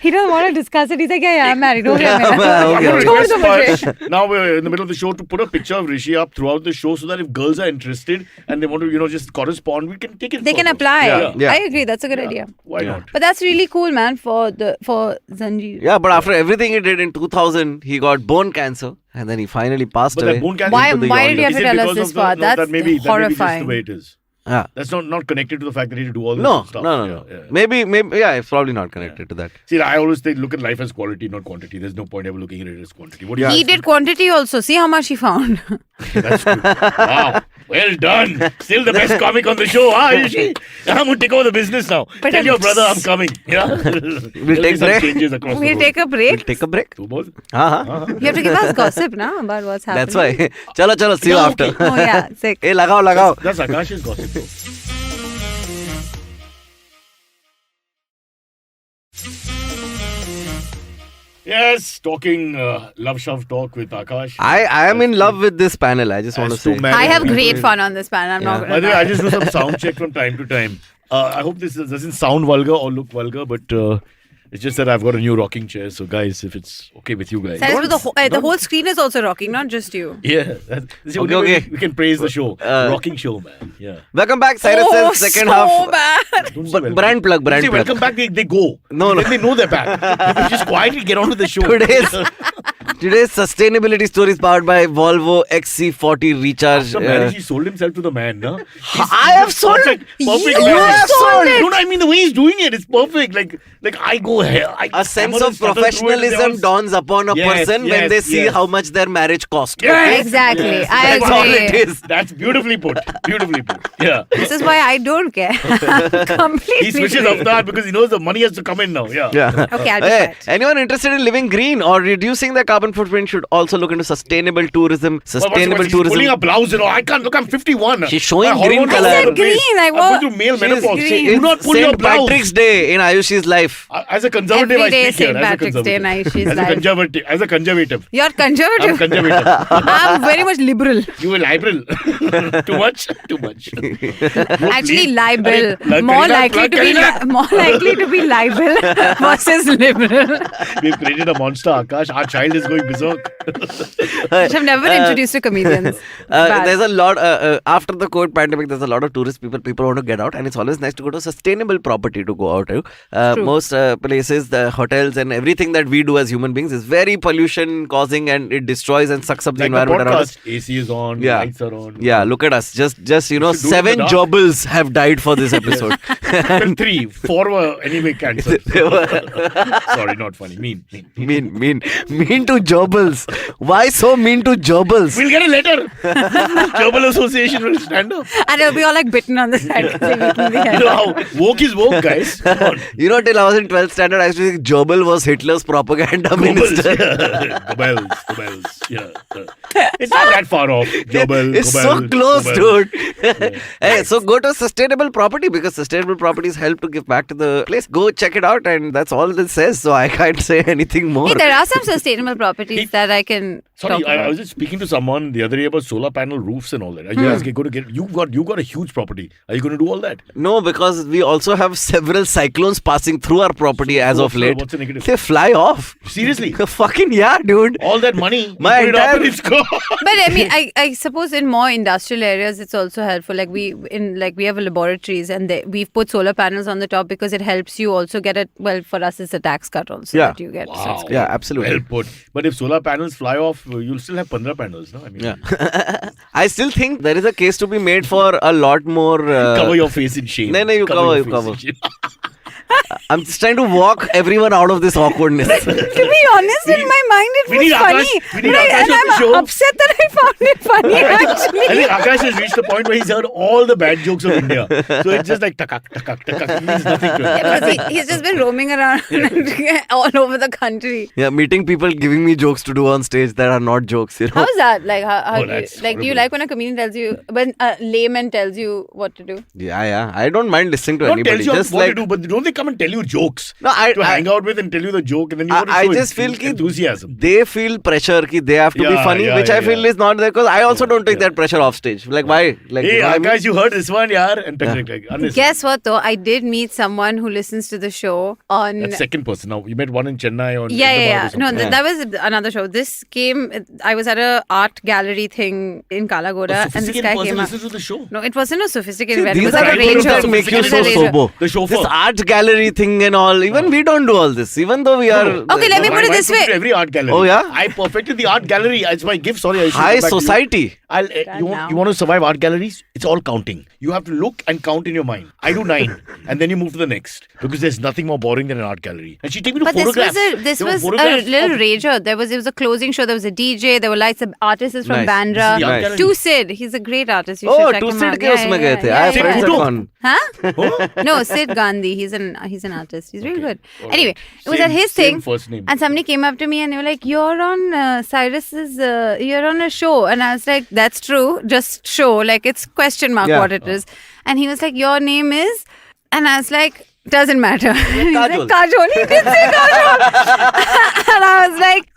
He doesn't want to discuss it. He's like, yeah, I'm married. Don't worry. Okay, I'm okay. gonna Told request the Pash, mujhe. now we're in the middle of the show to put a picture of Rishi up throughout the show so that if girls are interested and they want to, just correspond, we can take it They can forward. apply. Yeah. Yeah. I agree. That's a good idea. Why Yeah. not? But that's really cool, man, for Zanjeer. Yeah, but after everything he did in 2000, he got bone cancer and then he finally passed But away. that bone cancer Why- is the why did you have Is to it tell us because this of the- part? no, That's that maybe just the horrifying. way it is. Yeah. That's not connected to the fact that he had to do all this No, stuff. no. Yeah. Maybe, yeah, it's probably not connected to that. See, I always look at life as quality, not quantity. There's no point ever looking at it as quantity. What do you He guys did quantity also. See how much he found. think? That's good. Wow. Well done. Still the best comic on the show, huh, Ayushi? I'm going to take over the business now. But Tell your brother I'm coming. Yeah. We'll take some break. changes across the We'll road. take a break. We'll take a break. So both? Uh-huh. You have to give us gossip now about what's happening. That's why. Chalo, see you Yeah, after. okay. Oh, yeah. Sick. Hey, lagao. That's Aakash's gossip though. Yes, talking love shove talk with Aakash. I am in love with this panel. I just want to As two say. men- I have great fun on this panel. I'm not Yeah. going By to the way, I just do some sound check from time to time. I hope this doesn't sound vulgar or look vulgar, but it's just that I've got a new rocking chair. So, guys, if it's okay with you guys. the whole screen is also rocking, not just you. Yeah, that's the only Okay, way okay. we can praise the show. Rocking show, man. Yeah. Welcome back, Cyrus Says, second so half. bad. Don't say But welcome. brand plug. Say welcome back, they go. No. Then they know they're back. They just quietly get onto the show. Today's sustainability story is powered by Volvo XC40 Recharge. After marriage, he sold himself to the man, no? I have sold it. Perfect You marriage. have sold it. No, I mean the way he's doing it, it's perfect. Like I go here. A sense of professionalism dawns upon a Yes, person when yes, they see yes. how much their marriage cost. Yes, Exactly. yes. I That's all agree. it is. That's beautifully put. Beautifully put. Yeah. This is why I don't care. Completely. He switches free. Avatar because he knows the money has to come in now. Yeah. Yeah. Okay, I'll be Hey, quiet. anyone interested in living green or reducing their carbon footprint should also look into sustainable tourism. But Sustainable she's pulling tourism. a blouse and all. I can't look. I'm 51. She's showing My green hormones colour. are I all said over the place. green, like I'm what? going through male She's menopause. green. Do not pull your Saint blouse. Patrick's Day in Ayushi's life. As a conservative, Every I day speak here. Saint As a Patrick's Day in conservative. Ayushi's As a life. conservative. As a conservative. You're I'm conservative. conservative. I'm very much liberal. You are liberal. Too much? Too much. Actually, libel. Like More Karina, likely like to be Karina. more likely to be libel versus liberal. We've created a monster, Aakash. Our child is going going berserk. Which I've never introduced to comedians. There's a lot after the COVID pandemic. There's a lot of tourist people want to get out, and it's always nice to go to sustainable property to go out to. Most places, the hotels and everything that we do as human beings is very pollution causing, and it destroys and sucks up the environment around us. AC is on, lights are on. Yeah, look at us. Just 7 jobbers have died for this episode. And 4 were anyway cancelled. Sorry, not funny. Mean to jobbers. Why so mean to jobbers? We'll get a letter. Jobber Association will stand up. And they'll be all like bitten on the side. You know how woke is woke, guys. Come on. You know, till I was in 12th standard, I used to think Jobel was Hitler's propaganda minister. Goebbels. Yeah. It's not that far off. Jobel, it's so close, dude. Hey, so go to sustainable property, because sustainable properties help to give back to the place. Go check it out, and that's all this says. So I can't say anything more. Hey, there are some sustainable properties that I can. Sorry, I was just speaking to someone the other day about solar panel roofs and all that. Are you guys going to get? You got a huge property. Are you going to do all that? No, because we also have several cyclones passing through our property as of late. What's the negative? They fly off. Seriously? Fucking yeah, dude. All that money. My entire. It's gone. But I mean, I suppose in more industrial areas, it's also helpful. Like we have laboratories, and we've put solar panels on the top because it helps you also get it. Well, for us, it's a tax cut also that you get. Wow. So Yeah, absolutely. Well put. But if solar panels fly off, you'll still have 15 panels, no? I mean, I still think there is a case to be made for a lot more. Cover your face in shame. No, you cover. I'm just trying to walk everyone out of this awkwardness. to be honest, in my mind, it was funny. And I'm upset that I found it funny, actually. I think Aakash has reached the point where he's heard all the bad jokes of India. So it's just like takak, takak, takak. It means nothing to him. Yeah, because he's just been roaming around all over the country. Yeah, meeting people giving me jokes to do on stage that are not jokes, you know. How's that? Like, how do you like when a comedian tells you, when a layman tells you what to do? Yeah. I don't mind listening to Not anybody. tells you Just what like to do, but don't they come and tell you jokes? No, to hang out with and tell you the joke, and then you want to I show just feel enthusiasm. They feel pressure ki they have to be funny, which I feel is not there, because I also don't take that pressure off stage. Like why? Like, hey, you know what I mean? guys, you heard this one, yaar. And Guess what though? I did meet someone who listens to the show on. That second person. Now you met one in Chennai on. Yeah. No, that was another show. This came. I was at a art gallery thing in Kalagoda, and this guy came up. To the show. No, it wasn't a sophisticated event. It These was are like a the range things that show. make you so sober. The chauffeur. This art gallery thing and all. Even we don't do all this. Even though we are. Okay, let me put it this way. Every art gallery. Oh yeah. I perfected the art gallery. It's my gift. Sorry, I should High come back to society. you want to survive art galleries? It's all counting. You have to look and count in your mind. I do 9, and then you move to the next, because there's nothing more boring than an art gallery. And she take me to photographs. This was a little rager. It was a closing show. There was a DJ. There were lights. The artist is from Bandra. Nice. To Sid, he's a great artist. You should check him Sid out. ke usme gaye the. I have friends at one. Huh? No, Sid Gandhi. He's an artist. He's really good. Anyway, it was at his thing, first name. and somebody came up to me and they were like, "You're on Cyrus's. You're on a show," and I was like, "That's true. Just show. Like it's question mark what it is." And he was like, "Your name is," and I was like, "Doesn't matter." He's like, Kajol. He did say Kajol. And I was like,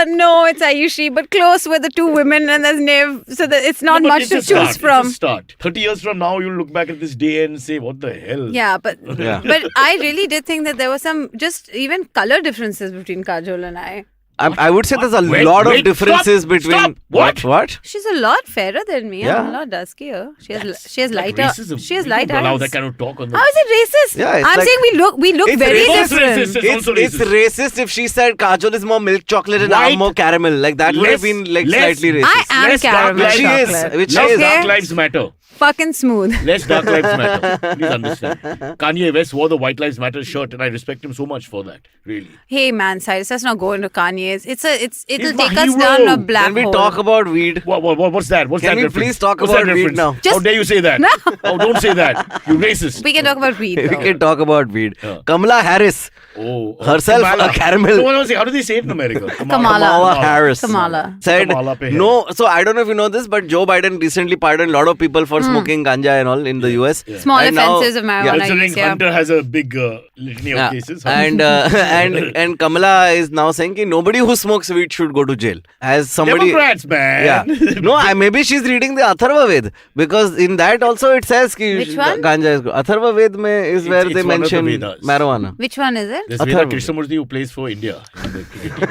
"No, it's Ayushi, but close with the 2 women, and there's Nev, so that it's not much to choose from." It's a start. 30 years from now, you'll look back at this day and say, "What the hell?" Yeah, but I really did think that there were some just even color differences between Kajol and I. I would say there's a lot of differences between. Stop. What? She's a lot fairer than me. Yeah. I'm a lot duskier. She has lighter. Racism. She has You lighter don't allow eyes. that kind of talk on the. How is it racist? Yeah, it's I'm like- saying we look It's very racist. different. It's racist if she said Kajol is more milk chocolate and I'm more caramel. Like that would have been like slightly racist. I am Less dark caramel lives- chocolate. Which Less is. Dark Lives Matter. Fucking smooth. Less Dark Lives Matter. Please understand. Kanye West wore the White Lives Matter shirt, and I respect him so much for that. Really. Hey man, Cyrus, let's not go into Kanye's. It'll He's my take us hero. down a black Can we hole. talk about weed? What's that? What's Can that we reference? please talk What's about that weed reference? now? How dare you say that? Oh, don't say that. You racist. We can talk about weed. We though. can talk about weed. Kamala Harris. Oh, Herself Kamala. a caramel. No, I was saying, how do they say it in America? Kamala Harris Kamala. said Kamala pe hai. no. So I don't know if you know this, but Joe Biden recently pardoned a lot of people for smoking ganja and all in the US. Small And now- offences of marijuana Considering use, yeah. Hunter has a big litany of cases. And Kamala is now saying that nobody who smokes weed should go to jail. As somebody, Democrats, man. yeah, no, maybe she's reading the Atharva Ved, because in that also it says ki Which one? ganja is good. Atharva Ved mein is where It's they one of the mention Vedas. marijuana. Which one is it? There's Veda Atharva. Krishnamurthy who plays for India. In the cricket team.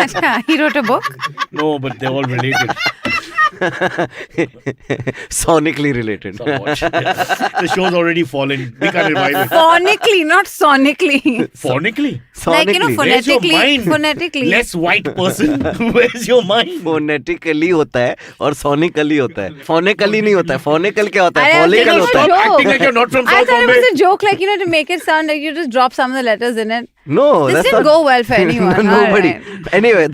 Achha, he wrote a book. No, but they're all related. Sonically related. Somewhat. The show's already fallen. We can't revive it. Phonically, not sonically. Phonically? Like, you know, Sonically. Where's your phonetically. mind? Phonetically. Less white person. Where's your mind? Phonetically होता है और sonically होता है. Phonically नहीं होता है. Phonical क्या होता है? I Follicle don't होता है. know. Acting like you're not from I South thought it Bombay. was a joke, like, you know, to make it sound like you just drop some of the letters in it. No, This that's didn't not, go well for anyone. Nobody. Alright. Anyway,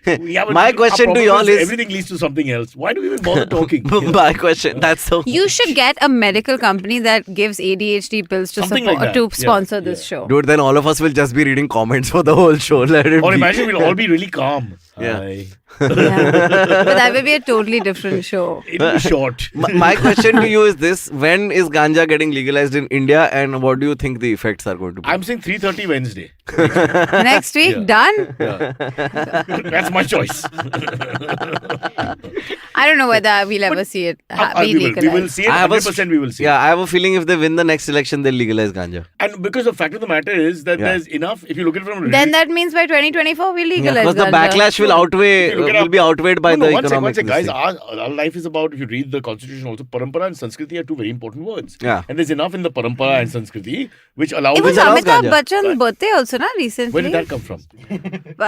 Yeah, but my our question to problem y'all is everything leads to something else. Why do we even bother talking? my question. That's so. You should get a medical company that gives ADHD pills to Something support, like that. to Yeah, sponsor this yeah. show. Dude, then all of us will just be reading comments for the whole show. Let it Or be. imagine we'll all be really calm. Yeah. Aye. Yeah. But that will be a totally different show. It'll be short. My question to you is this: when is ganja getting legalized in India, and what do you think the effects are going to be? I'm saying 3:30 Wednesday. Next week, Yeah. done? Yeah. That's my choice. I don't know whether we'll ever see it be we legalized. will see it. I have a 100% we will see it. Yeah, I have a feeling if they win the next election, they'll legalize ganja. And because the fact of the matter is that Yeah. there's enough, if you look at it from a Then that means by 2024 we'll legalize Because the ganja. backlash will outweigh, If you look at will our- be outweighed by no, the one second, economic. guys, thing. our life is about, if you read the constitution also, parampara and Sanskriti are two very important words. Yeah. And there's enough in the parampara and Sanskriti which allows It was Which allows Amitabh ganja. Bachchan's birthday also, na, recently? Where did that come from?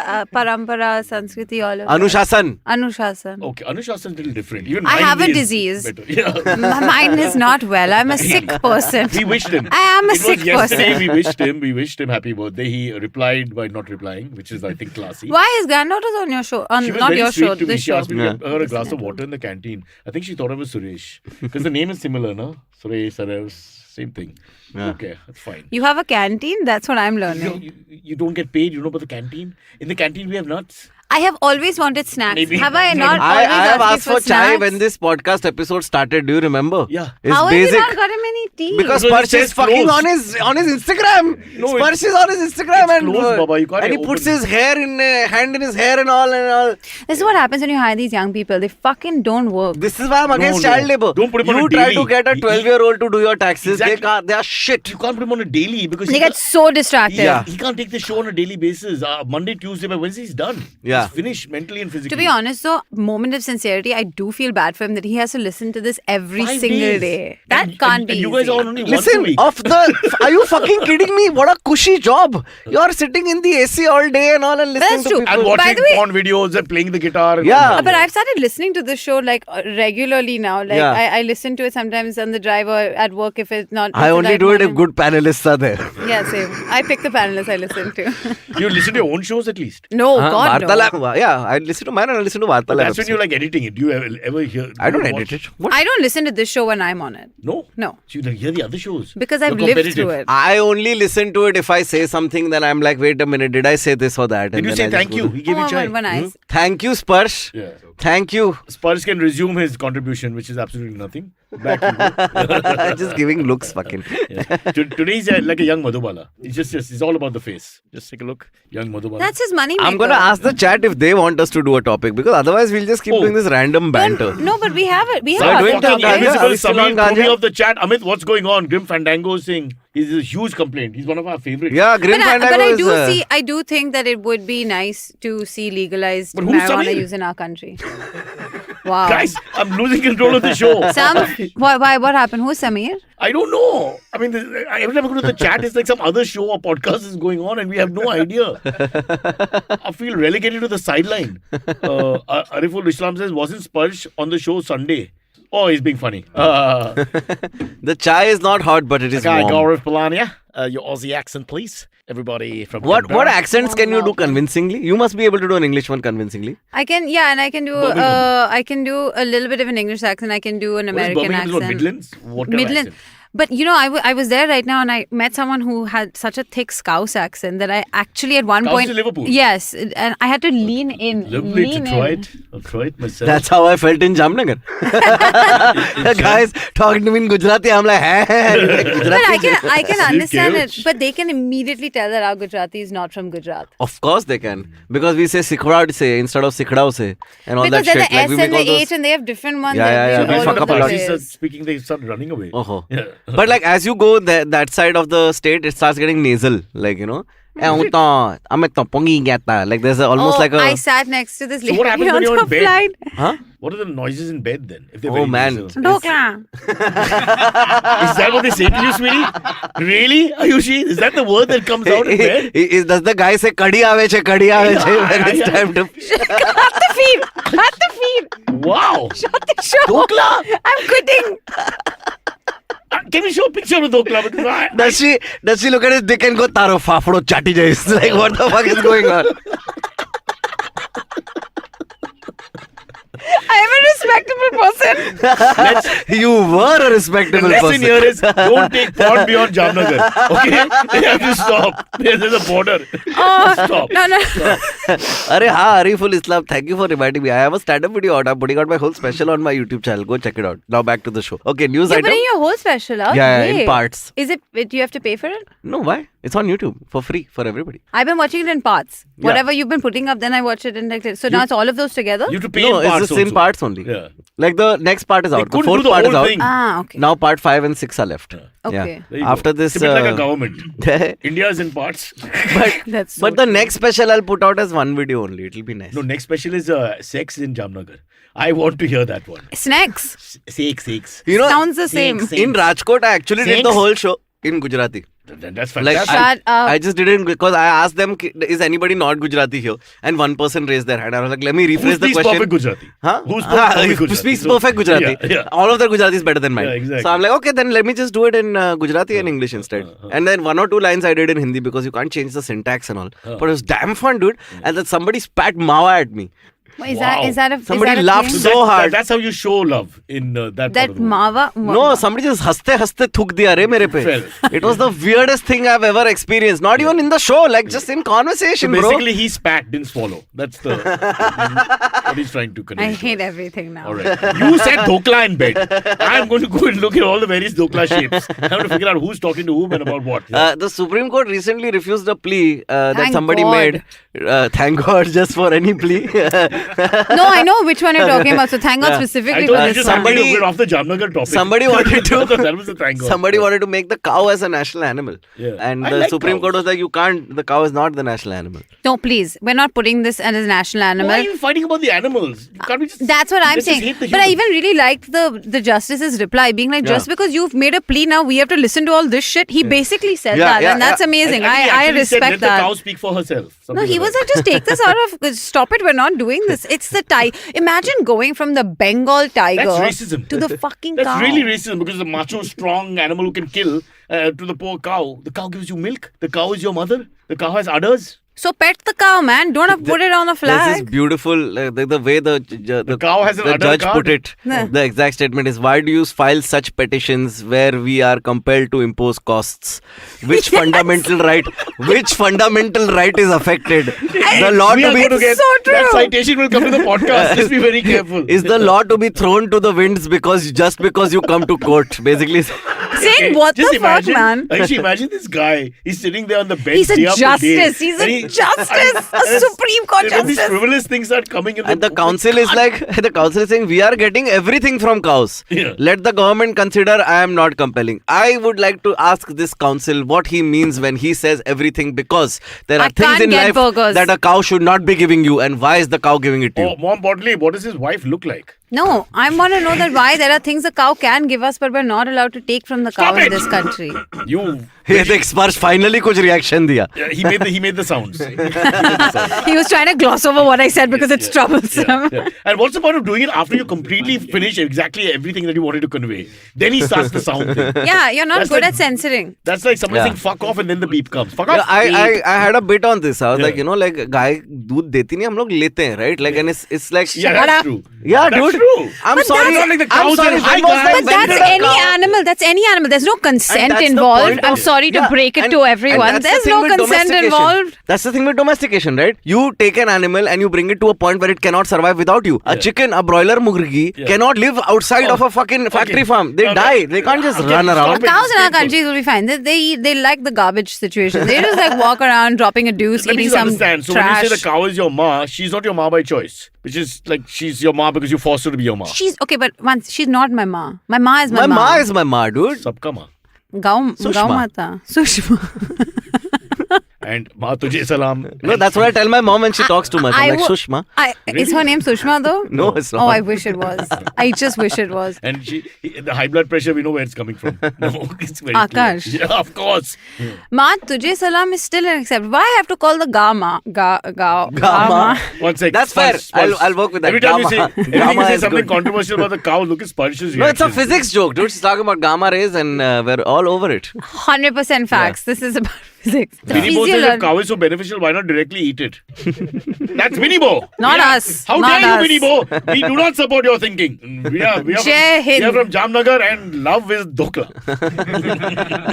Parampara, Sanskriti, all of that. Anushasan. Anushasana. Okay, Anushasan is a little different. Even I mine have a is disease. better. Yeah. Mine is not well. I'm a sick person. We wished him. I am a It sick was yesterday person. we wished him happy birthday. He replied by not replying, which is I think classy. Why is granddaughter's on your show? She was Not very your sweet show, to me. this She show. asked me to Yeah. get her a glass of water in the canteen. I think she thought I was Suresh. Because the name is similar, no? Suresh, Saresh, same thing. Yeah. Okay, that's fine. You have a canteen? That's what I'm learning. You don't get paid, you know about the canteen? In the canteen we have nuts. I have always wanted snacks. Maybe. Have I not I always have asked asked you for chai snacks? when this podcast episode started. Do you remember? Yeah. It's How basic. have you not got him any tea? Because Because it Sparsh is says fucking close. on his Instagram. No, Sparsh is on his Instagram it's and close, Baba. You can't and he open puts it. his hair in hand in his hair and all. This is what happens when you hire these young people. They fucking don't work. This is why I'm against no. child labor. Don't put him on You a try daily. to get a 12-year-old to do your taxes. Exactly. They are shit. You can't put him on a daily because They he get can't- so distracted. Yeah. He can't take the show on a daily basis. Monday, Tuesday, by Wednesday, he's done. Yeah. He's finished mentally and physically. To be honest, though, moment of sincerity, I do feel bad for him that he has to listen to this every 5 single days. day. That And- can't and be you guys easy. are only once a Listen, week. are you fucking kidding me? What a cushy job. You're sitting in the AC all day and all and listening That's to true. people. And By watching the way- porn videos and playing the guitar. And Yeah. all that. But I've started listening to this show like regularly now. Like Yeah. I listen to it sometimes on the drive or at work if it's not. I if only like do it if morning. good panelists are there. Yeah, same. I pick the panelists I listen to. You listen to your own shows at least. No, God, no. Vartalap. Yeah, I listen to mine and I listen to Vartalap. That's when you like editing it. Do you ever hear? I don't watch- edit it. What? I don't listen to this show when I'm on it. No. No. So you hear the other shows. Because I've You're lived competitive. through it. I only listen to it if I say something, then I'm like, wait a minute, did I say this or that? Did And you then say I just thank go you? to- He gave you chai. When I Thank you, Sparsh. Yeah. Thank you. Spurs can resume his contribution, which is absolutely nothing. Back to you. Just giving looks fucking. Yeah. Today he's like a young Madhubala. It's all about the face. Just take a look. Young Madhubala. That's his money maker. I'm gonna ask the chat if they want us to do a topic because otherwise we'll just keep Oh. doing this random banter. No, but we have it. We We're have doing other the Fucking Ganja. topics. Are invisible we still on Samir, throw me Ganja? off the chat. Amit, what's going on? Grim Fandango is saying he's a huge complaint. He's one of our favorites. Yeah, Grim But Fandango I is, do I do think that it would be nice to see legalized But who's marijuana Samir? use in our country. Wow. Guys, I'm losing control of the show. Why? What happened? Who's Samir? I don't know. I mean, every time I go to the chat, it's like some other show or podcast is going on and we have no idea. I feel relegated to the sideline. Ariful Islam says, wasn't Spursh on the show Sunday? Oh, he's being funny. the chai is not hot, but it is Guy warm. Gaurav Palania, your Aussie accent, please. Everybody from What Canberra. accents can you do convincingly? You must be able to do an English one convincingly. I can, yeah, and I can do Birmingham. I can do a little bit of an English accent. I can do an What is American Birmingham? Is what, accent. Midlands? What kind of Midland. accent? But I was there right now and I met someone who had such a thick Scouse accent that I actually at one Scouse point... to Liverpool? Yes. And I had to lean in. Lovely lean to try in. it. I'll try it myself. That's how I felt in Jamnagar. Guys talking to me in Gujarati, I'm like, But I can understand chaos. it. But they can immediately tell that our Gujarati is not from Gujarat. Of course they can. Because we say Sikhrad se instead of Sikhdao se and all Because that there's shit. the S we and the make all those- H and they have different ones. Yeah. So We when fuck the up a lot. Parsis start speaking, they start running away. Oh. Yeah. But like as you go that side of the state, it starts getting nasal. Like, like there's almost like a... I sat next to this So lady what happens on when you're the in bed? flight. Huh? What are the noises in bed then? If they're Oh, very man. nasal? Dokla. Is that what they say to you, sweetie? Really, Ayushi? Is that the word that comes out in bed? Does the guy say kadi ave che when it's time to... Cut the feed. Cut the feed. Wow. Shut the show. Dokla? I'm quitting. Can we show a picture of Dokla? Because Does she look at his dick and go, Taro fafdo chati jai? It's like, what the fuck is going on? I am a respectable person. You were a respectable the lesson person. here is don't take porn beyond Jamnagar. Okay? They have to stop. There's a border. Stop. No. Arey Ariful Islam, thank you for reminding me. I have a stand-up video out. I'm putting out my whole special on my YouTube channel. Go check it out. Now back to the show. Okay, news You're item. putting your whole special out? Yeah, in Great. parts. Is it? Do you have to pay for it? No, why? It's on YouTube for free for everybody. I've been watching it in parts. Yeah. Whatever you've been putting up, then I watch it in like. So now it's all of those together? You have to pay No, in parts it's just in also. parts only. Yeah. Like the next part is out. The couldn't fourth do the part is whole out. thing. Okay. Now part 5 and 6 are left. Okay. There you After go. this, It's a bit like a government. but India is in parts. That's so the next special I'll put out as one video only. It'll be nice. No, next special is sex in Jamnagar. I want to hear that one. Snacks. Sex. You know, Sounds the same. in Rajkot, I actually did the Thanks. whole show in Gujarati. That's Like fantastic. Shut up. I just didn't because I asked them, is anybody not Gujarati here? And one person raised their hand. I was like, let me Who rephrase the speaks question. perfect Gujarati? Huh? Who Who speaks perfect Gujarati? Yeah. All of their Gujarati is better than mine. Yeah, exactly. So I'm like, okay, then let me just do it in Gujarati and English instead. And then 1 or 2 lines I did in Hindi because you can't change the syntax and all. But it was damn fun, dude. And then somebody spat mawa at me. Is Wow. that a Somebody is that a laughed thing? so hard. That's how you show love in that part That of the world. Mava. No, somebody just haste thuk diya re mere pe. Fell. It was the weirdest thing I've ever experienced. Not even in the show, like just in So conversation, bro. basically, he spat, didn't swallow. That's the what he's trying to convey. I to hate us. everything now. All right. You said dokla in bed. I'm going to go and look at all the various dokla shapes. I have to figure out who's talking to whom and about what. The Supreme Court recently refused a plea that Thank somebody God. made. Thank God, just for any plea. No, I know which one you're talking about. So thank God Yeah. specifically I for thought you this just one. somebody- we're off the Jamnagar topic. Somebody wanted to. That was the thank God. Somebody wanted to make the cow as a national animal. Yeah. And I the like Supreme Court cows. was like, you can't, the cow is not the national animal. No, please. We're not putting this as a national animal. Why are you fighting about the animals? Can't we just, That's what I'm let's just saying. hate the But I humans. even really liked the justice's reply, being like, Yeah. just because you've made a plea now, we have to listen to all this shit. He basically said Yeah, that, yeah, and that's yeah. amazing. I think he I actually said, respect let that. the cow speak for herself. No, Something he was like, just take this out of, stop it, we're not doing this. It's the tiger. Imagine going from the Bengal tiger That's racism. to the fucking That's cow. really racism because the macho, strong animal who can kill to the poor cow. The cow gives you milk. The cow is your mother. The cow has udders. So pet the cow, man. Don't have put it on a There's this flag. beautiful, the way the cow has an the udder judge card. put it. Yeah. The exact statement is, why do you file such petitions where we are compelled to impose costs? Which fundamental right is affected? The law We to are be going to get so true. that citation will come to the podcast. Just be very careful. is the law to be thrown to the winds because you come to court? Basically, Saying what Just the imagine, fuck, man? Actually, imagine this guy. He's sitting there on the bench. He's a day after day, justice. He's a and justice. A and Supreme Court when these justice. frivolous things start coming in, and the council is like, the council is saying, we are getting everything from cows. Yeah. Let the government consider I am not compelling. I would like to ask this council what he means when he says everything, because there are I things can't in get life burgers. that a cow should not be giving you, and why is the cow giving it to you? Oh, more importantly, what does his wife look like? No, I want to know that why there are things a cow can give us, but we're not allowed to take from the cow Stop in it! this country. You. Hey, the Sparsh finally कुछ reaction दिया. Yeah, he made the sounds. He made the sounds. He was trying to gloss over what I said because it's troublesome. Yeah. And what's the point of doing it after you completely finish exactly everything that you wanted to convey? Then he starts the sound thing. Yeah, you're not That's good like- at censoring. That's like somebody Yeah. saying fuck off and then the beep comes. Fuck Yeah, off. I had a bit on this. I was Yeah. like, like, गाय दूध देती नहीं, हम लोग लेते हैं, right? Like, and it's like, Yeah, Shut that's up. true. yeah, That's dude. true. I'm But sorry. that's not like the I'm cows sorry. and high when was guys. that But that's invented a any cow? animal. That's any animal. There's no consent that's the involved. point I'm of- sorry to yeah, break it and- to and everyone. that's the There's thing no with consent domestication. involved. That's the thing with domestication, right? You take an animal and you bring it to a point where it cannot survive without you. A chicken, a broiler murgi cannot live outside of a fucking factory farm. They die. They can't just run around. stop it. Cows in our countries will be fine. They like the garbage situation. They just like walk around dropping a deuce, Let me eating just some understand. So when trash. you say the cow is your ma, she's not your ma by choice. Which is like she's your ma because you forced her to be your ma. She's okay, but once she's not my ma. My ma is my My ma is my ma, dude. Sabka ma. Gau Sushma. Mata. Sushma. And ma tujhe salam. No, that's what I tell my mom when she talks too much. I'm like, Sushma. Is her name Sushma though? No, it's not. Oh, I wish it was. I just wish it was. And the high blood pressure, we know where it's coming from. No, it's very Aakash. clear. Yeah, of course. Ma tujhe salam is still unacceptable. Why I have to call the Gama? Gama. One sec. That's fair. I'll work with that. Every time you Gamma. say, Gamma is something good. controversial about the cow, look at Sparsh's No, it's a reaction. physics joke, dude. She's talking about gamma rays and we're all over it. 100% facts. This is about physics. The Minnie Bo says if physiology- cow is so beneficial, why not directly eat it? That's Minnie Bo. Not us. How Not dare us. you, Minnie Bo? We do not support your thinking. We are Jai Hind. from Jamnagar and love is Dhokla.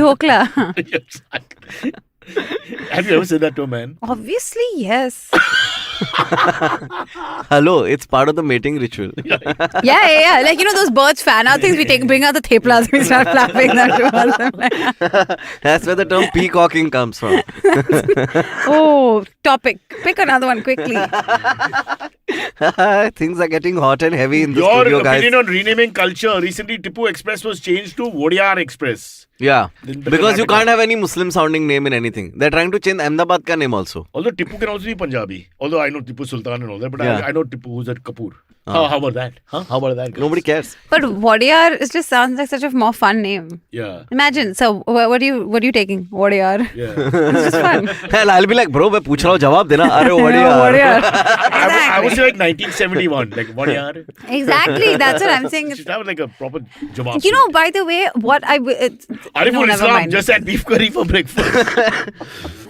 Dhokla. Yes. Have you ever said that to a man? Obviously, yes. Hello, it's part of the mating ritual. Yeah. Like, you know, those birds fan out things, bring out the theplas, we start flapping that towards them. That's where the term peacocking comes from. Oh, topic. Pick another one quickly. Things are getting hot and heavy in the Your studio, guys. opinion on renaming culture. Recently, Tipu Express was changed to Vodiyar Express. Yeah, In because you Karnataka. can't have any Muslim sounding name in anything. They're trying to change Ahmedabad ka name also. Although Tipu can also be Punjabi. Although I know Tipu Sultan and all that, but Yeah. I know Tipu who's at Kapoor. How about that? How about that? Guys? Nobody cares. But Vodiyar, it just sounds like such a more fun name. Yeah. Imagine. So, what are you taking? Vodiyar. Yeah. It's just fun. Hell, I'll be like, bro, मैं पूछ रहा हूँ जवाब देना. अरे Vodiyar. I would say like 1971. Like, Vodiyar. Exactly. That's what I'm saying. Should have like a proper jawab. You know, by the way, what I... Ariful no, never Islam mind. just had beef curry for breakfast.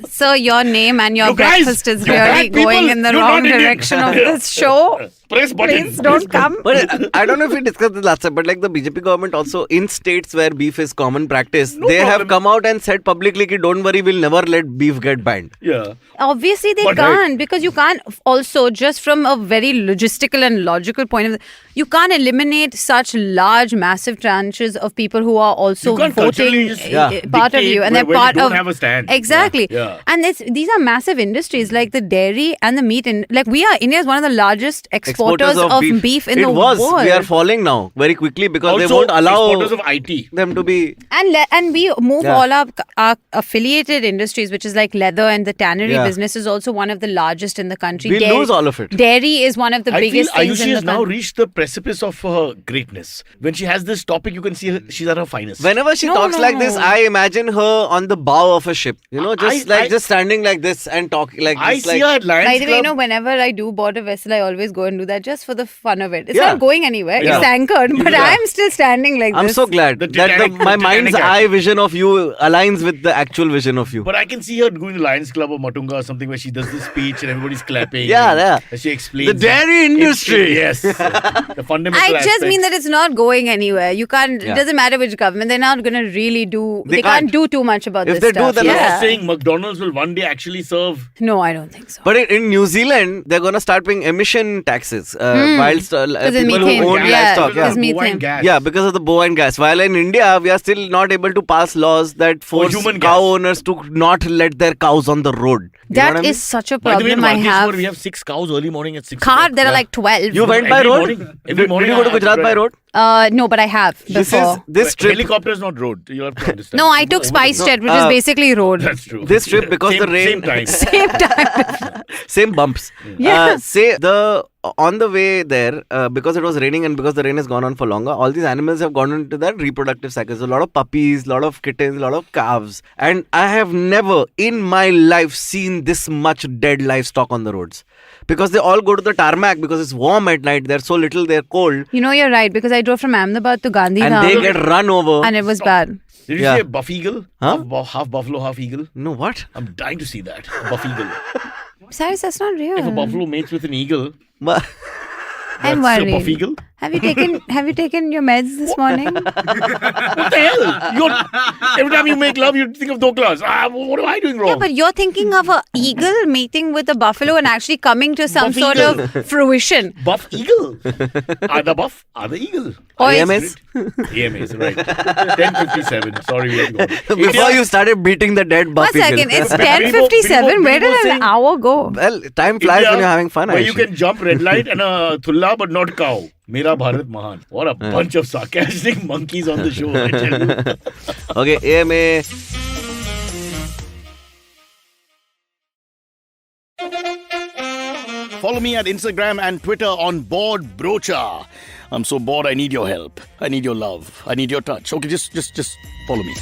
So your name and your You guys, breakfast is you really bad people, going in the you're wrong not Indian. direction of this show. Press button. Please don't come. But I don't know if we discussed this last time, but like the BJP government also in states where beef is common practice, No they have problem. come out and said publicly ki don't worry, we'll never let beef get banned. Yeah. Obviously, they But can't because you can't also, just from a very logistical and logical point of view, you can't eliminate such large, massive tranches of people who are also You can't culturally voting just part of dictate you, and where they're you part don't of have a stand. Exactly. Yeah. And these are massive industries like the dairy and the meat. Like India is one of the largest exporters of beef in the world. We are falling now very quickly because Also, they won't allow exporters of IT. them to be. And we move Yeah. all our affiliated industries, which is like leather and the tannery Yeah. business is also one of the largest in the country. We lose all of it. Dairy is one of the I feel biggest things Ayushi in the has now country. reached the precipice of her greatness. When she has this topic, you can see her, she's at her finest. Whenever she No, talks no, like this, no. I imagine her on the bow of a ship. You know, just just standing like this and talking like I this. see her at Lions By the way, Club. whenever I do board a vessel, I always go and do that just for the fun of it. It's Yeah. not going anywhere. Yeah. It's anchored, but Yeah. I'm still standing like I'm this. so glad The that Titanic- my the mind's Titanic eye vision of you aligns with the actual vision of you. But I can see her going to Lions Club or Matunga or something where she does this speech and everybody's clapping. Yeah, and yeah. She explains The dairy industry. yes. The fundamental I just mean aspects. that it's not going anywhere. You can't. Yeah. It doesn't matter which government. They're not going to really do. They They can't can't. do too much about If this they do, stuff. then You're yeah. saying McDonald's will one day actually serve. No, I don't think so. But in New Zealand, they're gonna start paying emission taxes whilst Because it's people methane. who own Yeah, livestock. because Yeah. methane. Gas. Yeah, because of the bovine gas. While in India, we are still not able to pass laws that force human cow gas. owners to not let their cows on the road. You know That what I mean? is such a By the way, in problem I Vankeshwar, have. we have 6 cows early morning at 6 Car, o'clock. there are Yeah. like 12. You went by Every road? morning. Every morning Did you go to I have Gujarat to by drive. road? No, but I have before. This trip. Helicopter is not road. You have to understand. No, I took Spice Jet, which is basically road. That's true. This trip, because Same- the rain- Same time. Same time. Same bumps. Yeah. Say on the way there, because it was raining and because the rain has gone on for longer, all these animals have gone into their reproductive cycles. A lot of puppies, a lot of kittens, a lot of calves. And I have never in my life seen this much dead livestock on the roads. Because they all go to the tarmac because it's warm at night. They're so little, they're cold. You know, you're right, because I drove from Ahmedabad to Gandhi And they get run over. and it was bad. Did you Yeah. see a buff eagle? Huh? Half buffalo, half eagle? No, what? I'm dying to see that. A buff eagle. Cyrus, that's not real. If a buffalo mates with an eagle, I'm that's a buff worried. eagle. Have you taken your meds this morning? What the hell? Every time you make love, you think of Doklas. What am I doing wrong? Yeah, but you're thinking of an eagle mating with a buffalo and actually coming to some sort of fruition. Buff eagle. Are the buff? Are the eagle? Or AMS? AMAs, right. 10:57. Sorry, we have gone. Before you started beating the dead buff One second, it's 10:57. Where did an hour go? Well, time flies when you're having fun. Where you Ayushi. can jump red light and a thulla, but not cow. Mera Bharat Mahan. What a bunch of sarcastic monkeys on the show, I tell you. Okay, AMA. Follow me at Instagram and Twitter on Bored Brocha. I'm so bored, I need your help. I need your love. I need your touch. Okay, just follow me.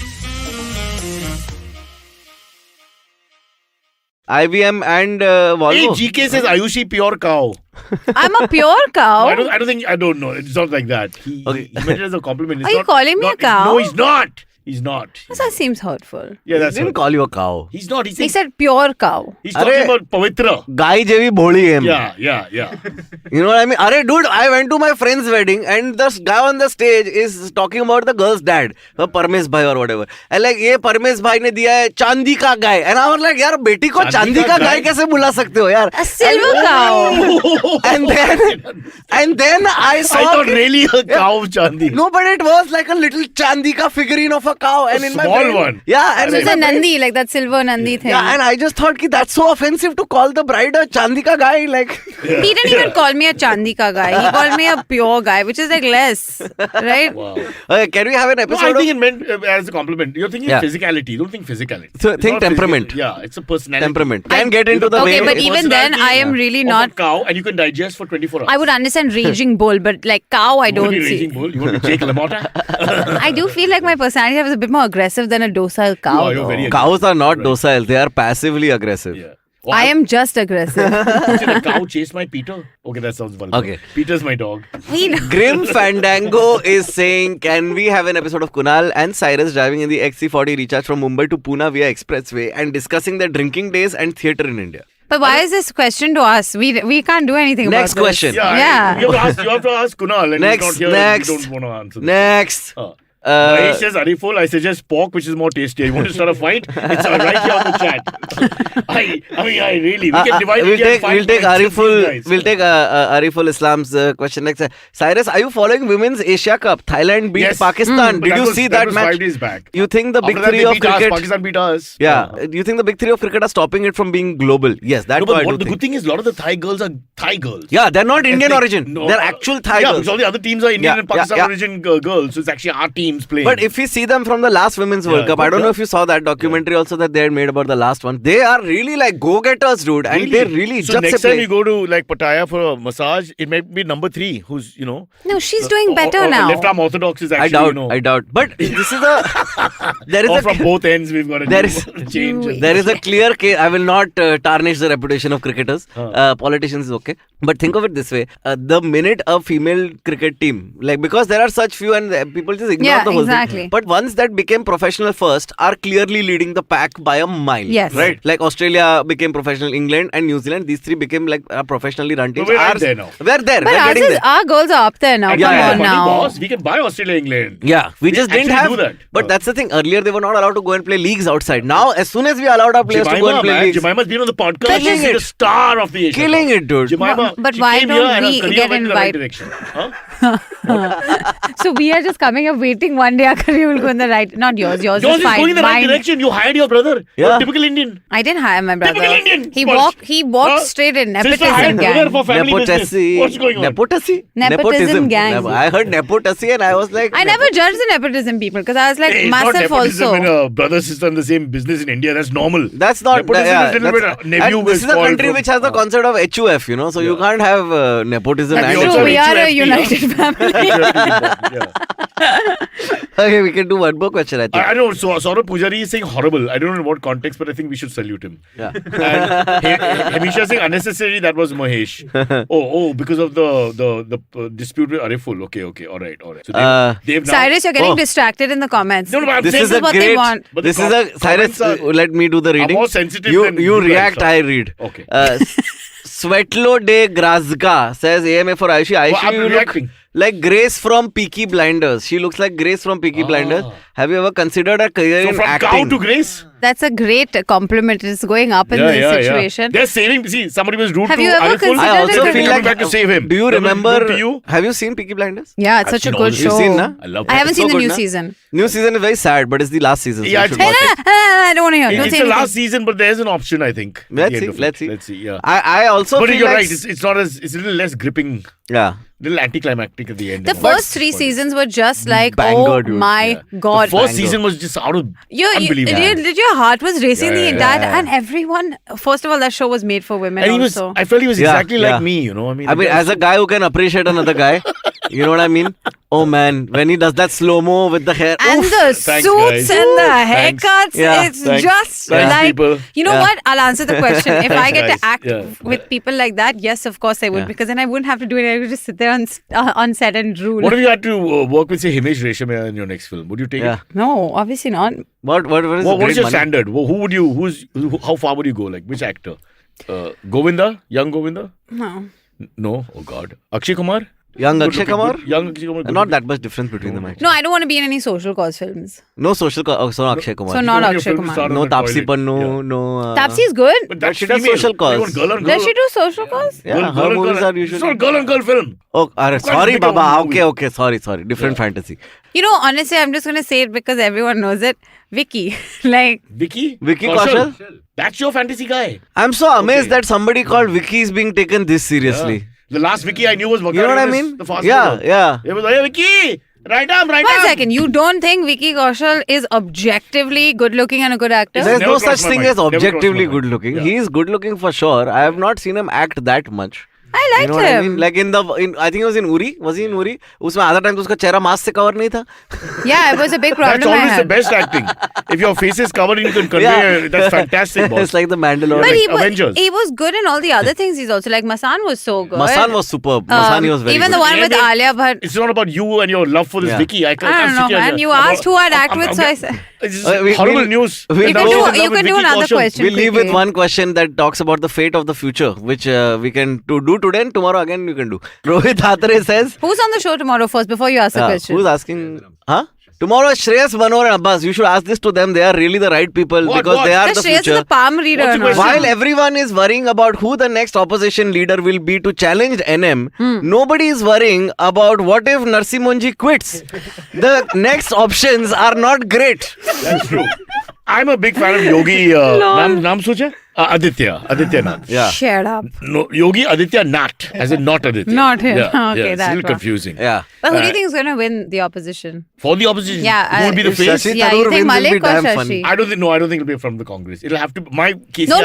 IBM and Volvo. Hey, GK says Ayushi pure cow. I'm a pure cow. I don't know. It's not like that. He meant it as a compliment. Are you calling me a cow? No, he's not. He's not. That seems hurtful. Yeah, He that's didn't call you a cow. He's not. He said pure cow. He's talking about Pavitra. Guy jevi bholi him. Yeah. You know what I mean? Arey, dude, I went to my friend's wedding and the guy on the stage is talking about the girl's dad, Parmesh bhai or whatever. And like, ye Parmesh bhai ne diya hai Chandi ka guy. And I was like, yaar, beti ko Chandi ka guy kaise bula sakte ho, yaar? A silver cow. And then I saw. I thought really a cow of Chandi. No, but it was like a little Chandi ka figurine of a cow. And in my small brain, one. Yeah. And So it's a Nandi, like that silver Nandi thing. yeah, and I just thought ki that's so offensive to call the bride a Chandi ka guy. Like, He didn't even call me a Chandika guy. He called me a pure guy, which is like less, right? Wow. okay, can we have an No, episode? I think it meant as a compliment. You're thinking Yeah. physicality. You don't think physicality. So It's think not physical. temperament. Yeah, it's a personality. Temperament. Can get into the Okay, way. but even then, I am really Of not. a cow, and you can digest for 24 hours. I would understand raging bull, but like cow, I You want don't to be see. raging bull? You want to be Jake LaMotta? I do feel like my personality is a bit more aggressive than a docile cow. You're very Cows are not Right. docile. They are passively aggressive. Yeah. I am just aggressive. Did a cow chase my Peter? Okay, that sounds vulgar. Okay. Peter's my dog. Grim Fandango is saying, can we have an episode of Kunal and Cyrus driving in the XC40 Recharge from Mumbai to Pune via expressway and discussing their drinking days and theatre in India? But why is this question to us? We can't do anything Next about question. this. Yeah. You have to ask Kunal, and Next, he's not here. next. You don't want to answer. Next. Mahesh says Ariful, I suggest pork, which is more tastier. You want to start a fight? It's right here on the chat. I mean, we can divide we'll India in take, we'll five take points with these guys. Ariful. We'll take Ariful Islam's question next. Cyrus, are you following Women's Asia Cup? Thailand beat Yes. Pakistan. But Did you see that was match? 5 days back. You think the big After that, three they of beat us. cricket? Pakistan beat us. Yeah. Do you think the big three of cricket are stopping it from being global? Yes, that's No, what but I do the think. good thing is a lot of the Thai girls are Thai girls. Yeah, they're not Indian Ethnic. origin. No, They're actual Thai Yeah, girls. because all the other teams are Indian Yeah, and Pakistan yeah. origin girls. So it's actually our teams playing. But if we see them from the last Women's World Cup, I don't know if you saw that documentary also that they had made about the last one. They are really like go-getters, dude. And they really so just next play. time you go to like Pattaya for a massage, it might be number 3 who's, No, she's doing better now. Left arm orthodox is actually, I doubt. But this is a... There is or a... from both ends we've got to change. There is a clear case. I will not tarnish the reputation of cricketers. Politicians is okay. But think of it this way. The minute a female cricket team, like because there are such few and people just ignore the whole exactly. thing. But ones that became professional first are clearly leading the pack by a mile. Yes. Right? Like Australia became professional, England and New Zealand. These three became like professionally run teams. But we're right there now. We're there. But we're ours getting there. our goals are up there now. And Come we have on money, now. boss. We can buy Australia, England. Yeah, we just didn't actually have do that. But that's the thing. Earlier they were not allowed to go and play leagues outside. Now, as soon as we allowed our players to go and play leagues, Jemima's been on the podcast. Killing She's it. the star of the Asia Killing Cup. it, dude. Jemima, But she why came don't here and her we career get went in the right invited? direction. Huh? So we are just coming up waiting one day our career will go in the right. Not yours. Yours Yours is is fine. going in the right Mine- direction. You hired your brother. Yeah. You're typical Indian. I didn't hire my brother. Typical Indian. He Sponge. walked straight in. Sister Nepotism hired brother gang. for family business. What's going on? Nepotism gang. I heard nepotism and I was like... I never judged the nepotism people because I was like Hey, it's not myself nepotism also. when a brother sister in the same business in India. That's normal. That's not... Nepotism is a little bit nephew and this is a spoiled country from- which has the concept of HUF, so you can't have nepotism That's and we also true. We have are a HUFT, united family. Yeah. Okay, we can do one more question, I think. I know. So Saurabh Pujari is saying horrible. I don't know in what context, but I think we should salute him. Yeah. And Hamisha saying unnecessary. That was Mahesh. Because of the dispute with Ariful. Okay. All right. So they've now. Cyrus, you're getting distracted in the comments. No, but I'm This saying is a what they great... want. But the This is a... Cyrus, comments are- let me do the reading. more sensitive You than you you guys react, are. I read. Okay. Svetlo de Grazga says AMA for Ayushi. Well, Ayushi, I'm you look reacting. Like Grace from Peaky Blinders. She looks like Grace from Peaky Blinders. Have you ever considered a career So in from acting? cow to Grace. That's a great compliment. It's going up in this situation. They're saving. See, somebody was rude Have to you ever Ariful. considered I also it? feel Coming like. back to save him. Do you That was remember? rude to you? Have you seen Peaky Blinders? Yeah, it's I've such a seen all good this. show. You've seen, na? I love I that. haven't It's so seen the good, new na? season. New season is very sad, but it's the last season. So Yeah, you it's should watch it. I don't want to hear. Don't It's say the anything. last season, but there's an option, I think. at the Let's end see. of it. Let's see. Let's see. Yeah. I also But feel you're like right. It's not as. It's a little less gripping. yeah. Little anticlimactic at the end. The and all. first 3 seasons were just like, Banger, oh dude. my God. The first Banger. season was just out of You, unbelievable. your heart was racing the entire yeah. and everyone. First of all, that show was made for women. And he was. also. I felt he was Yeah, exactly yeah. like me. You know. I mean, as a guy who can appreciate another guy, you know what I mean? Oh man, when he does that slow-mo with the hair. and oof. the Thanks, suits guys. and the Thanks. haircuts, Yeah, it's thanks. just Thanks, like people. you know Yeah. what? I'll answer the question. If I get Thanks, to act yeah. with people like that, yes, of course I would, Yeah. because then I wouldn't have to do it. I would just sit there on set and drool. What if you had to work with, say, Himesh Reshammiya in your next film? Would you take Yeah. it? No, obviously not. What is What the is great your money? standard? Who would you? How far would you go? Like which actor? Govinda, young Govinda? No. No. Oh God. Akshay Kumar. Young Good Akshay looking, Kumar? good- Young Akshay Kumar. good Not looking. that much difference between them actually. No, I don't want to be in any social cause films. No social. So no Akshay Kumar. So You not want your Akshay film to Kumar. start on No the Tapsi toilet. Pannu. Yeah. No. Tapsi is good. But that's she does female. social cause. You want girl on girl. Does she do social cause? Yeah, her movies are usually. It's not girl on girl film. Oh, sorry, make a Baba. movie. Okay. Sorry. Different fantasy. You know, honestly, I'm just going to say it because everyone knows it. Vicky. Like, Vicky Kaushal? That's your fantasy guy. I'm so amazed Okay. that somebody called Vicky is being taken this seriously. The last Vicky I knew was You know what I mean? The fast Yeah, forward. yeah. It was hey Vicky, right arm. one second. You don't think Vicky Kaushal is objectively good looking and a good actor? There's never no such crossed my thing mind. as Never crossed objectively my mind. good looking. Yeah. He is good looking for sure. I have not seen him act that much. I You liked know what I him. mean? Like I think he was in Uri. Was he in Uri? उसमें आधा time तो उसका चेहरा mask से cover नहीं था. Yeah, it was a big problem That's I always the had. best acting. If your face is covered and you can convey, Yeah. that's fantastic. Boss. It's like the Mandalorian. But Avengers. he was good in all the other things. He's also like Masan was so good. Masan was superb. Masan he was very even good. the one with Yeah, Alia Bhatt. It's not about you and your love for this Yeah. Vicky. I I don't know, man. You asked who I'd act with, so I said. It's just We- horrible we'll- news. we'll You go- can do, Love you can do another question. We'll leave with quickly. one question that talks about the fate of the future, which we can do today and tomorrow again you can do. Rohit Hatre says, Who's on the show tomorrow first before you ask the question? who's asking? Huh? Tomorrow is Shreyas, Manor and Abbas. You should ask this to them. They are really the right people What, because what? they are The the Shreyas is future. a palm reader. What's the no? question? While everyone is worrying about who the next opposition leader will be to challenge NM, nobody is worrying about what if Narsimonji quits. The next options are not great. That's true. I'm a big fan of Yogi. Naam socha? Aditya Nath. Yeah. Shut up. No, Yogi Aditya Nath, as in not Aditya. Not him. Yeah, Okay, yeah, it's that a little one. confusing. Yeah. But who do you think is going to win the opposition? For the opposition, Yeah, who will be the if face? Shashi Yeah, Tharoor you think wins, it'll be Malik or damn Shashi? funny. I don't think. No, I don't think it'll be from the Congress. It'll have to. My case. No,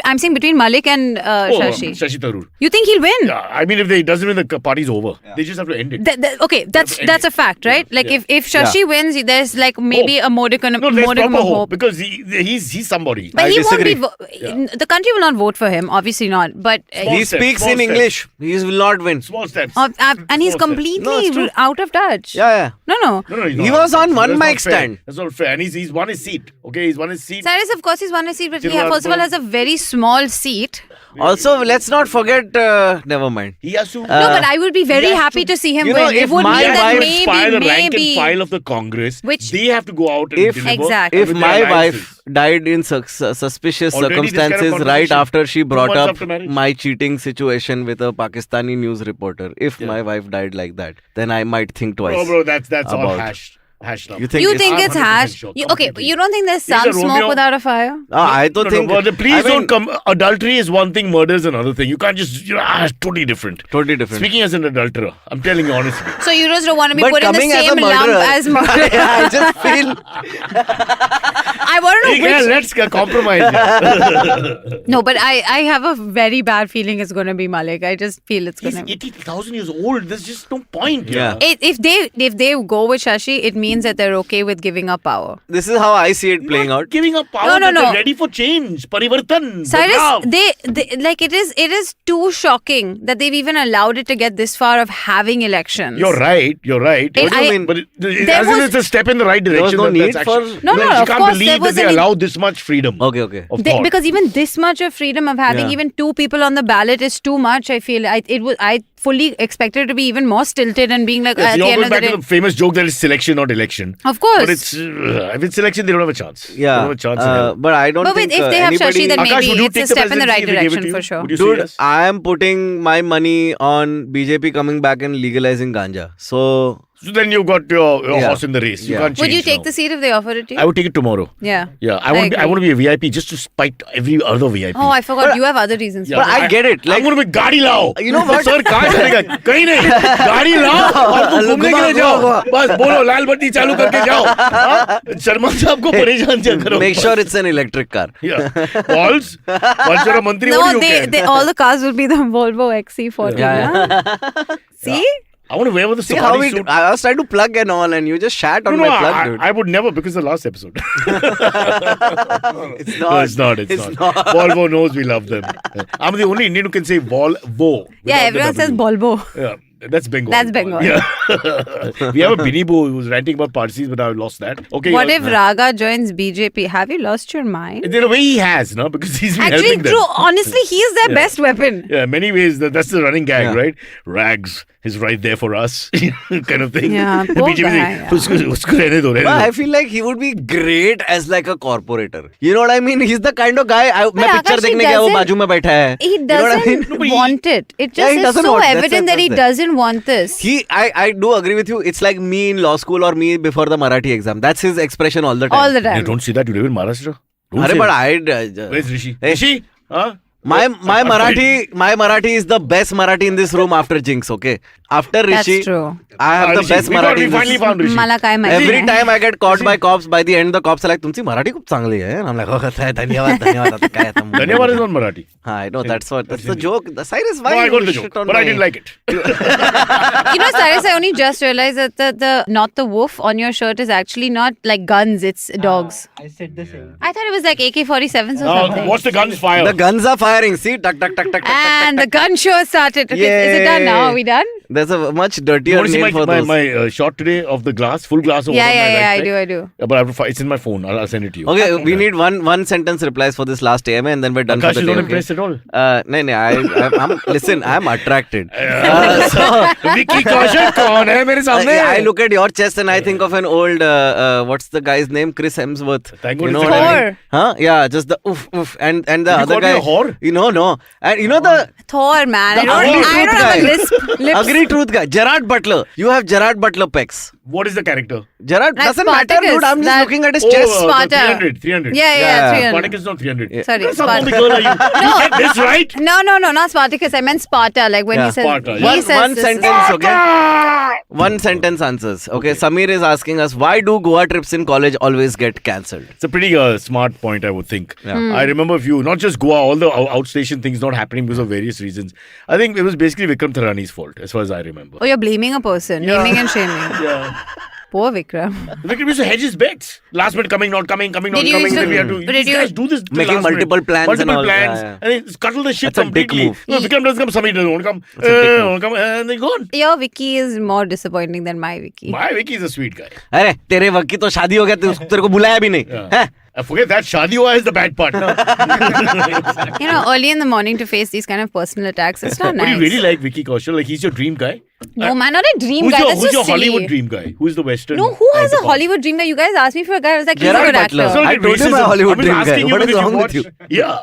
I'm saying between Malik and Shashi. Shashi Tharoor. You think he'll win? Yeah, I mean, if they doesn't win, the party's over. They just have to end it. Okay, that's a fact, right? Like Yeah. if Shashi wins, there's like maybe a modicum No, there's modicum proper of hope hope. because he's somebody. But I he won't be. disagree. The country will not vote for him. Obviously not. But Small He steps, speaks small in steps. English. He will not win. Small steps. and he's Small steps. completely No, it's true. out of touch. Yeah. No. No, he's He not. was on one That's mic not fair. stand. That's not fair. And he's won his seat. Okay, he's won his seat. Cyrus, of course, he's won a seat, but he Tiruvallur- first of all has a very small seat. Also, let's not forget. Never mind. He has to. No, but I would be very he has happy to- to see him you know, win. if It would my mean that wife inspire the rank and maybe. file of the Congress. Which- they have to go out and If- deliver. Exactly. If with my their alliances. wife died in suspicious Already this kind of circumstances right conversation, after she 2 brought months up after marriage. my cheating situation with a Pakistani news reporter, if my wife died like that, then I might think twice. Bro, that's all about- hashed up. You think You it's- think I'm it's 100% hash? sure, Okay, completely. you don't think there's He's a some smoke Romeo. without a fire? I don't think. But please I mean, don't come. Adultery is one thing, murder is another thing. You can't just, it's totally different. Totally different. Speaking as an adulterer, I'm telling you honestly. So you just don't want to be But put in the coming as a same lump murderer- as murder. Yeah, I just feel. I want to know Yeah, which. let's compromise. Yeah. No, but I have a very bad feeling it's going to be Malik. I just feel it's going He's to. 80,000 years old. There's just no point. Yeah. If they go with Shashi, it means means that they're okay with giving up power. This is how I see it playing out. Giving up power, No. they're ready for change. Parivartan. Cyrus, Badlav. they like it is too shocking that they've even allowed it to get this far of having elections. You're right. What do you mean? But it's a step in the right direction. no need that's for- actually- No, you of can't course, believe there that was they an- allow this much freedom. Okay. Of thought. Because even this much of freedom of having even 2 people on the ballot is too much. I feel I fully expected it to be even more stilted and being like Yes, at you're the end going of the back day. to the famous joke that it's selection, not election. Of course. But it's if it's selection, they don't have a chance. They Yeah. don't have a chance in hell. But I don't But think if they have anybody... Shashi, then Aakash, maybe would you it's a take the step in the right presidency if they gave it direction to you? for sure. Would you say Dude, yes? I am putting my money on BJP coming back and legalizing ganja. So So then you got your Yeah. horse in the race. You Yeah. can't change Would you take now. the seat if they offer it to you? I would take it tomorrow. Yeah. Yeah, I want agree. to be a VIP just to spite every other VIP. Oh, I forgot. You have other reasons. Yeah, But I get it, like- I'm going to be गाड़ी लाओ. You know what? Sir, कहाँ चलेगा? कहीं नहीं. गाड़ी लाओ और तुम घूमने के लिए जाओ. बस बोलो लाल बत्ती चालू करके जाओ. हाँ? शर्मा साहब को परेशान क्या करो. make sure it's an electric car. Yeah. Balls. Once you're a mantri, No, what do you can? all the cars will be the Volvo XC40. Yeah. See? I want to wear with the See how safari suit. I was trying to plug and all, and you just shat on No, my plug, dude. I would never because the last episode. It's No, not. it's not. It's not. Volvo knows we love them. I'm the only Indian who can say Volvo. Yeah, without the everyone says W. Volvo. Yeah, that's Bengal. That's Bengal. Yeah. We have a Bini Boo who was ranting about Parsis, but I lost that. Okay. What if Raga joins BJP? Have you lost your mind? In a way, he has, no? Because he's been Actually, helping them. true. Honestly, he is their best weapon. Yeah, many ways that's the running gag, Yeah. right? Rags is right there for us, kind of thing. Yeah, The poor BJP guy, thing, yeah. "Usko rehne do, rehne Well, I do." feel like he would be great as like a corporator. You know what I mean? He's the kind of guy. मैं Akash, picture he देखने गया वो doesn't- बाजू में बैठा है. He You know what I doesn't mean? No, but he- want it. It Yeah, just he is doesn't so want- that's evident it, that he that's it. doesn't want this. I do agree with you. It's like me in law school or me before the Marathi exam. That's his expression all the time. all the Yeah, time. don't say that. You live in Maharashtra. Don't Arre, say but that. I Where's Rishi? Hey. Rishi? Huh? my I'm Marathi is the best Marathi in this room after Jinx. Okay, after That's Rishi, true. I have the Rishi. best We Marathi. in finally this. found Rishi. मला काय माहिती Every नाही. time I get caught by cops, by the end the cops are like, तुमची मराठी खूप चांगली आहे. And I'm like, oh, धन्यवाद. आता काय आता मुंबई Dhanyawad is मध्ये. not Marathi. I know that's the joke. The Cyrus, why No, I you got the shit joke, on but I my- didn't like it. You know, Cyrus, I only just realized that the not the wolf on your shirt is actually not like guns, it's dogs. I said the same. I thought it was like AK-47s or Now, something. watch the guns fire. The guns are firing. See, tuck. And the gun show started. Okay, is it done now? Are we done? There's a much You dirtier want to see name for those. my shot today of the glass, full glass of water? on my Yeah, right I side? do, I do. Yeah, but I have to it's in my phone. I'll send it to you. Okay, we need one sentence replies for this last AMA and then we're done Akash for is the day. not Okay? impressed at all. I'm listen, I'm attracted. Vicky Kaushal, kaun hai mere samne? I look at your chest and I think of an old what's the guy's name? Chris Hemsworth. Thank God you know it's what a I guy. mean? Huh? Yeah, just the oof and the You other called guy. me a whore? You know, no. And you know the Thor, man. I The ugly don't truth have a guy. lips. ugly truth guy, Gerard Butler. You have Gerard Butler pecs. What is the character? Gerard Like doesn't matter, Spartacus, dude. I'm just that- looking at his Oh, chest. Sparta. 300. Yeah, Yeah. 300. Spartacus is not 300. Sorry, That's how Sparta. the girl are you? You get this right? No, not Spartacus. I meant Sparta. Like when Yeah. he says, Sparta, he yeah. says One this sentence, okay? One sentence answers. Okay, Samir is asking us, why do Goa trips in college always get cancelled? It's a pretty smart point, I would think. Yeah. I remember a few, not just Goa, all the outstation things not happening because of various reasons. I think it was basically Vikram Tharani's fault, as far as I remember. Oh, you're blaming a person, Yeah. naming and shaming. Yeah. Poor Vikram. Vikram used to hedge his bets. Last minute coming, not coming, not Did coming. you used to- Then we had to. but These did you- guys do this. till Making last minute. multiple plans and Multiple all, plans. yeah. And they scuttle the shit That's a dick completely. move. No, Vikram doesn't come, Samir doesn't want to come. That's a dick move. Want to come, and they're gone. Your Vicky is more disappointing than my Vicky. My Vicky is a sweet guy. अरे तेरे वक्त की तो शादी हो गया तेरे को बुलाया भी नहीं Yeah. हैं? I forget that Shadi Hua is the bad part. No? You know, early in the morning to face these kind of personal attacks, it's not But nice. you really like Vicky Kaushal? Like he's your dream guy? No, man, not a dream Who's guy. your, That's who's so your silly. Hollywood dream guy? Who's the Western? No, who has a counterpart? Hollywood dream guy? You guys asked me for a guy. I was like, he's Gerard a good Butler. actor. So, I told you my racism. Hollywood I was dream guy. asking you What is because wrong you with you? watch- Yeah.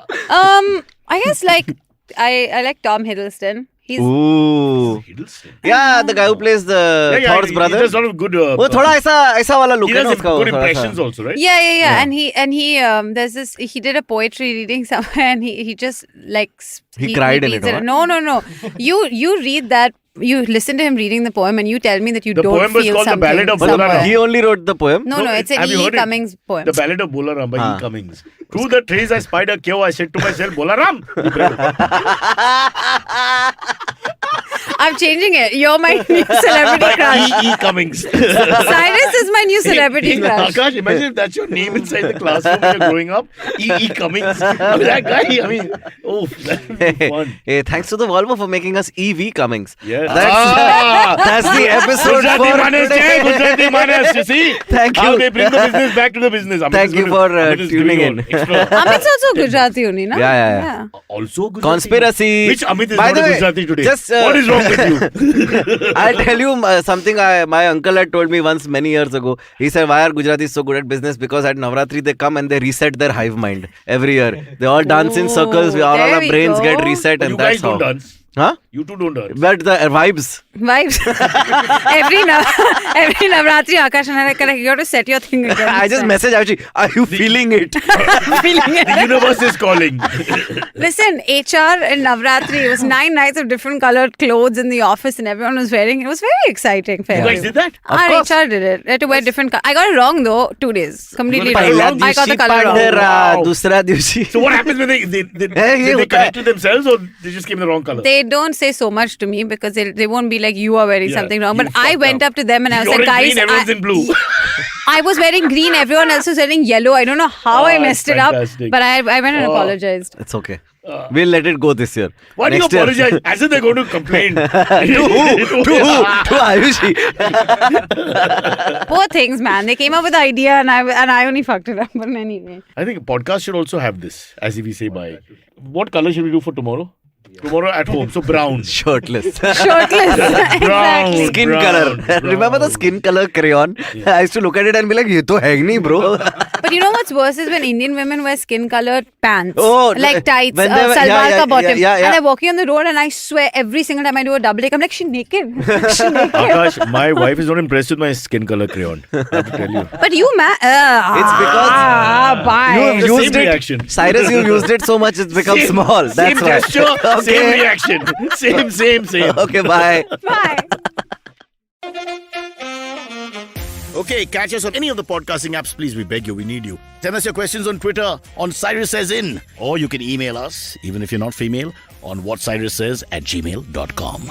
I guess like I like Tom Hiddleston. He's Ooh. Hiddleston. Yeah, the guy who plays the Thor's he brother. does a lot of good. वो थोड़ा ऐसा वाला look he है does ना उसका good वो थोड़ा impressions सा. also, right? yeah. And he there's this he did a poetry reading somewhere and he just like He cried in it, reads what? No. You read that. You listen to him reading the poem and you tell me that you The don't poem was feel called The something. Ballad of somewhere. Bolaram. He only wrote the poem. No, it's an Have you E. heard it? Cummings poem. The Ballad of Bolaram by हाँ. E. Cummings. Through the trees I spied a cow. I said to myself, Bolaram. I'm changing it. You're my new celebrity crush. E. Cummings. Cyrus is my new celebrity crush. Aakash, imagine if that's your name inside the classroom when you're growing up. E. Cummings. I mean, that guy, I mean, that would be fun. Hey, thanks to the Volvo for making us EV Cummings. Yes. That's the episode Gujarati for Manas, today. Gujarati Manas, you see? Thank How you. they bring the business back to the business. Amit Thank is you gonna- for Amit is tuning giving in. you extra. Amit's also Gujarati only, na? Yeah. Also Gujarati. Conspiracy. Which Amit is By not the a way, Gujarati today? just, What is wrong with you? I'll tell you something my uncle had told me once many years ago. He said, why are Gujaratis so good at business? Because at Navratri they come and they reset their hive mind every year. They all dance in circles. All there our we brains go. get reset, and You that's guys don't how. dance. Huh? You two don't dance. But the vibes. Vibes. every Navratri, Aakash and I are correct. You got to set your thing again. I just message Ayushi, are you feeling it? The universe is calling. Listen, HR in Navratri, it was 9 nights of different colored clothes in the office and everyone was wearing. It was very exciting. You guys did that? Our course. HR did it. They had to wear different I got it wrong though, 2 days. Completely got it wrong. wrong? I got the color wrong. Wow. Dusra divsi. So what happens when they Hey, they connected themselves or they just came in the wrong color? They don't say so much to me because they won't be like, you are wearing Yeah, something wrong. you But I fucked went up to them and I was You're like, in guys, green, everyone's in blue. I was wearing green, everyone else was wearing yellow. I don't know how I messed it up, fantastic. but I went and apologized. It's okay. We'll let it go this year. Why do you Next year. apologize? As if they're going to complain. To who? To Ayushi. Poor things, man. They came up with the idea and I only fucked it up. But anyway. I think a podcast should also have this, as if we say bye. What color should we do for tomorrow? Tomorrow at home, so brown. Shirtless. Shirtless. exactly. Skin Brown, color. brown. Remember the skin color crayon? I used to look at it and be like, ye to hai nahi, bro. But you know what's worse is when Indian women wear skin-colored pants. Oh, like tights, when they wear- salwar ka bottom. yeah. And they're walking on the road and I swear every single time I do a double take, I'm like, she's naked. She's naked. Akash, my wife is not impressed with my skin color crayon. I have to tell you. But you, man. It's because bye. you've The used same it. reaction. Cyrus, you used it so much it's become small. That's Same why. gesture, Okay. same reaction. Same. Okay, bye. Bye. Okay, catch us on any of the podcasting apps, please. We beg you, we need you. Send us your questions on Twitter on Cyrus Says In. Or you can email us, even if you're not female, on whatcyrussays@gmail.com.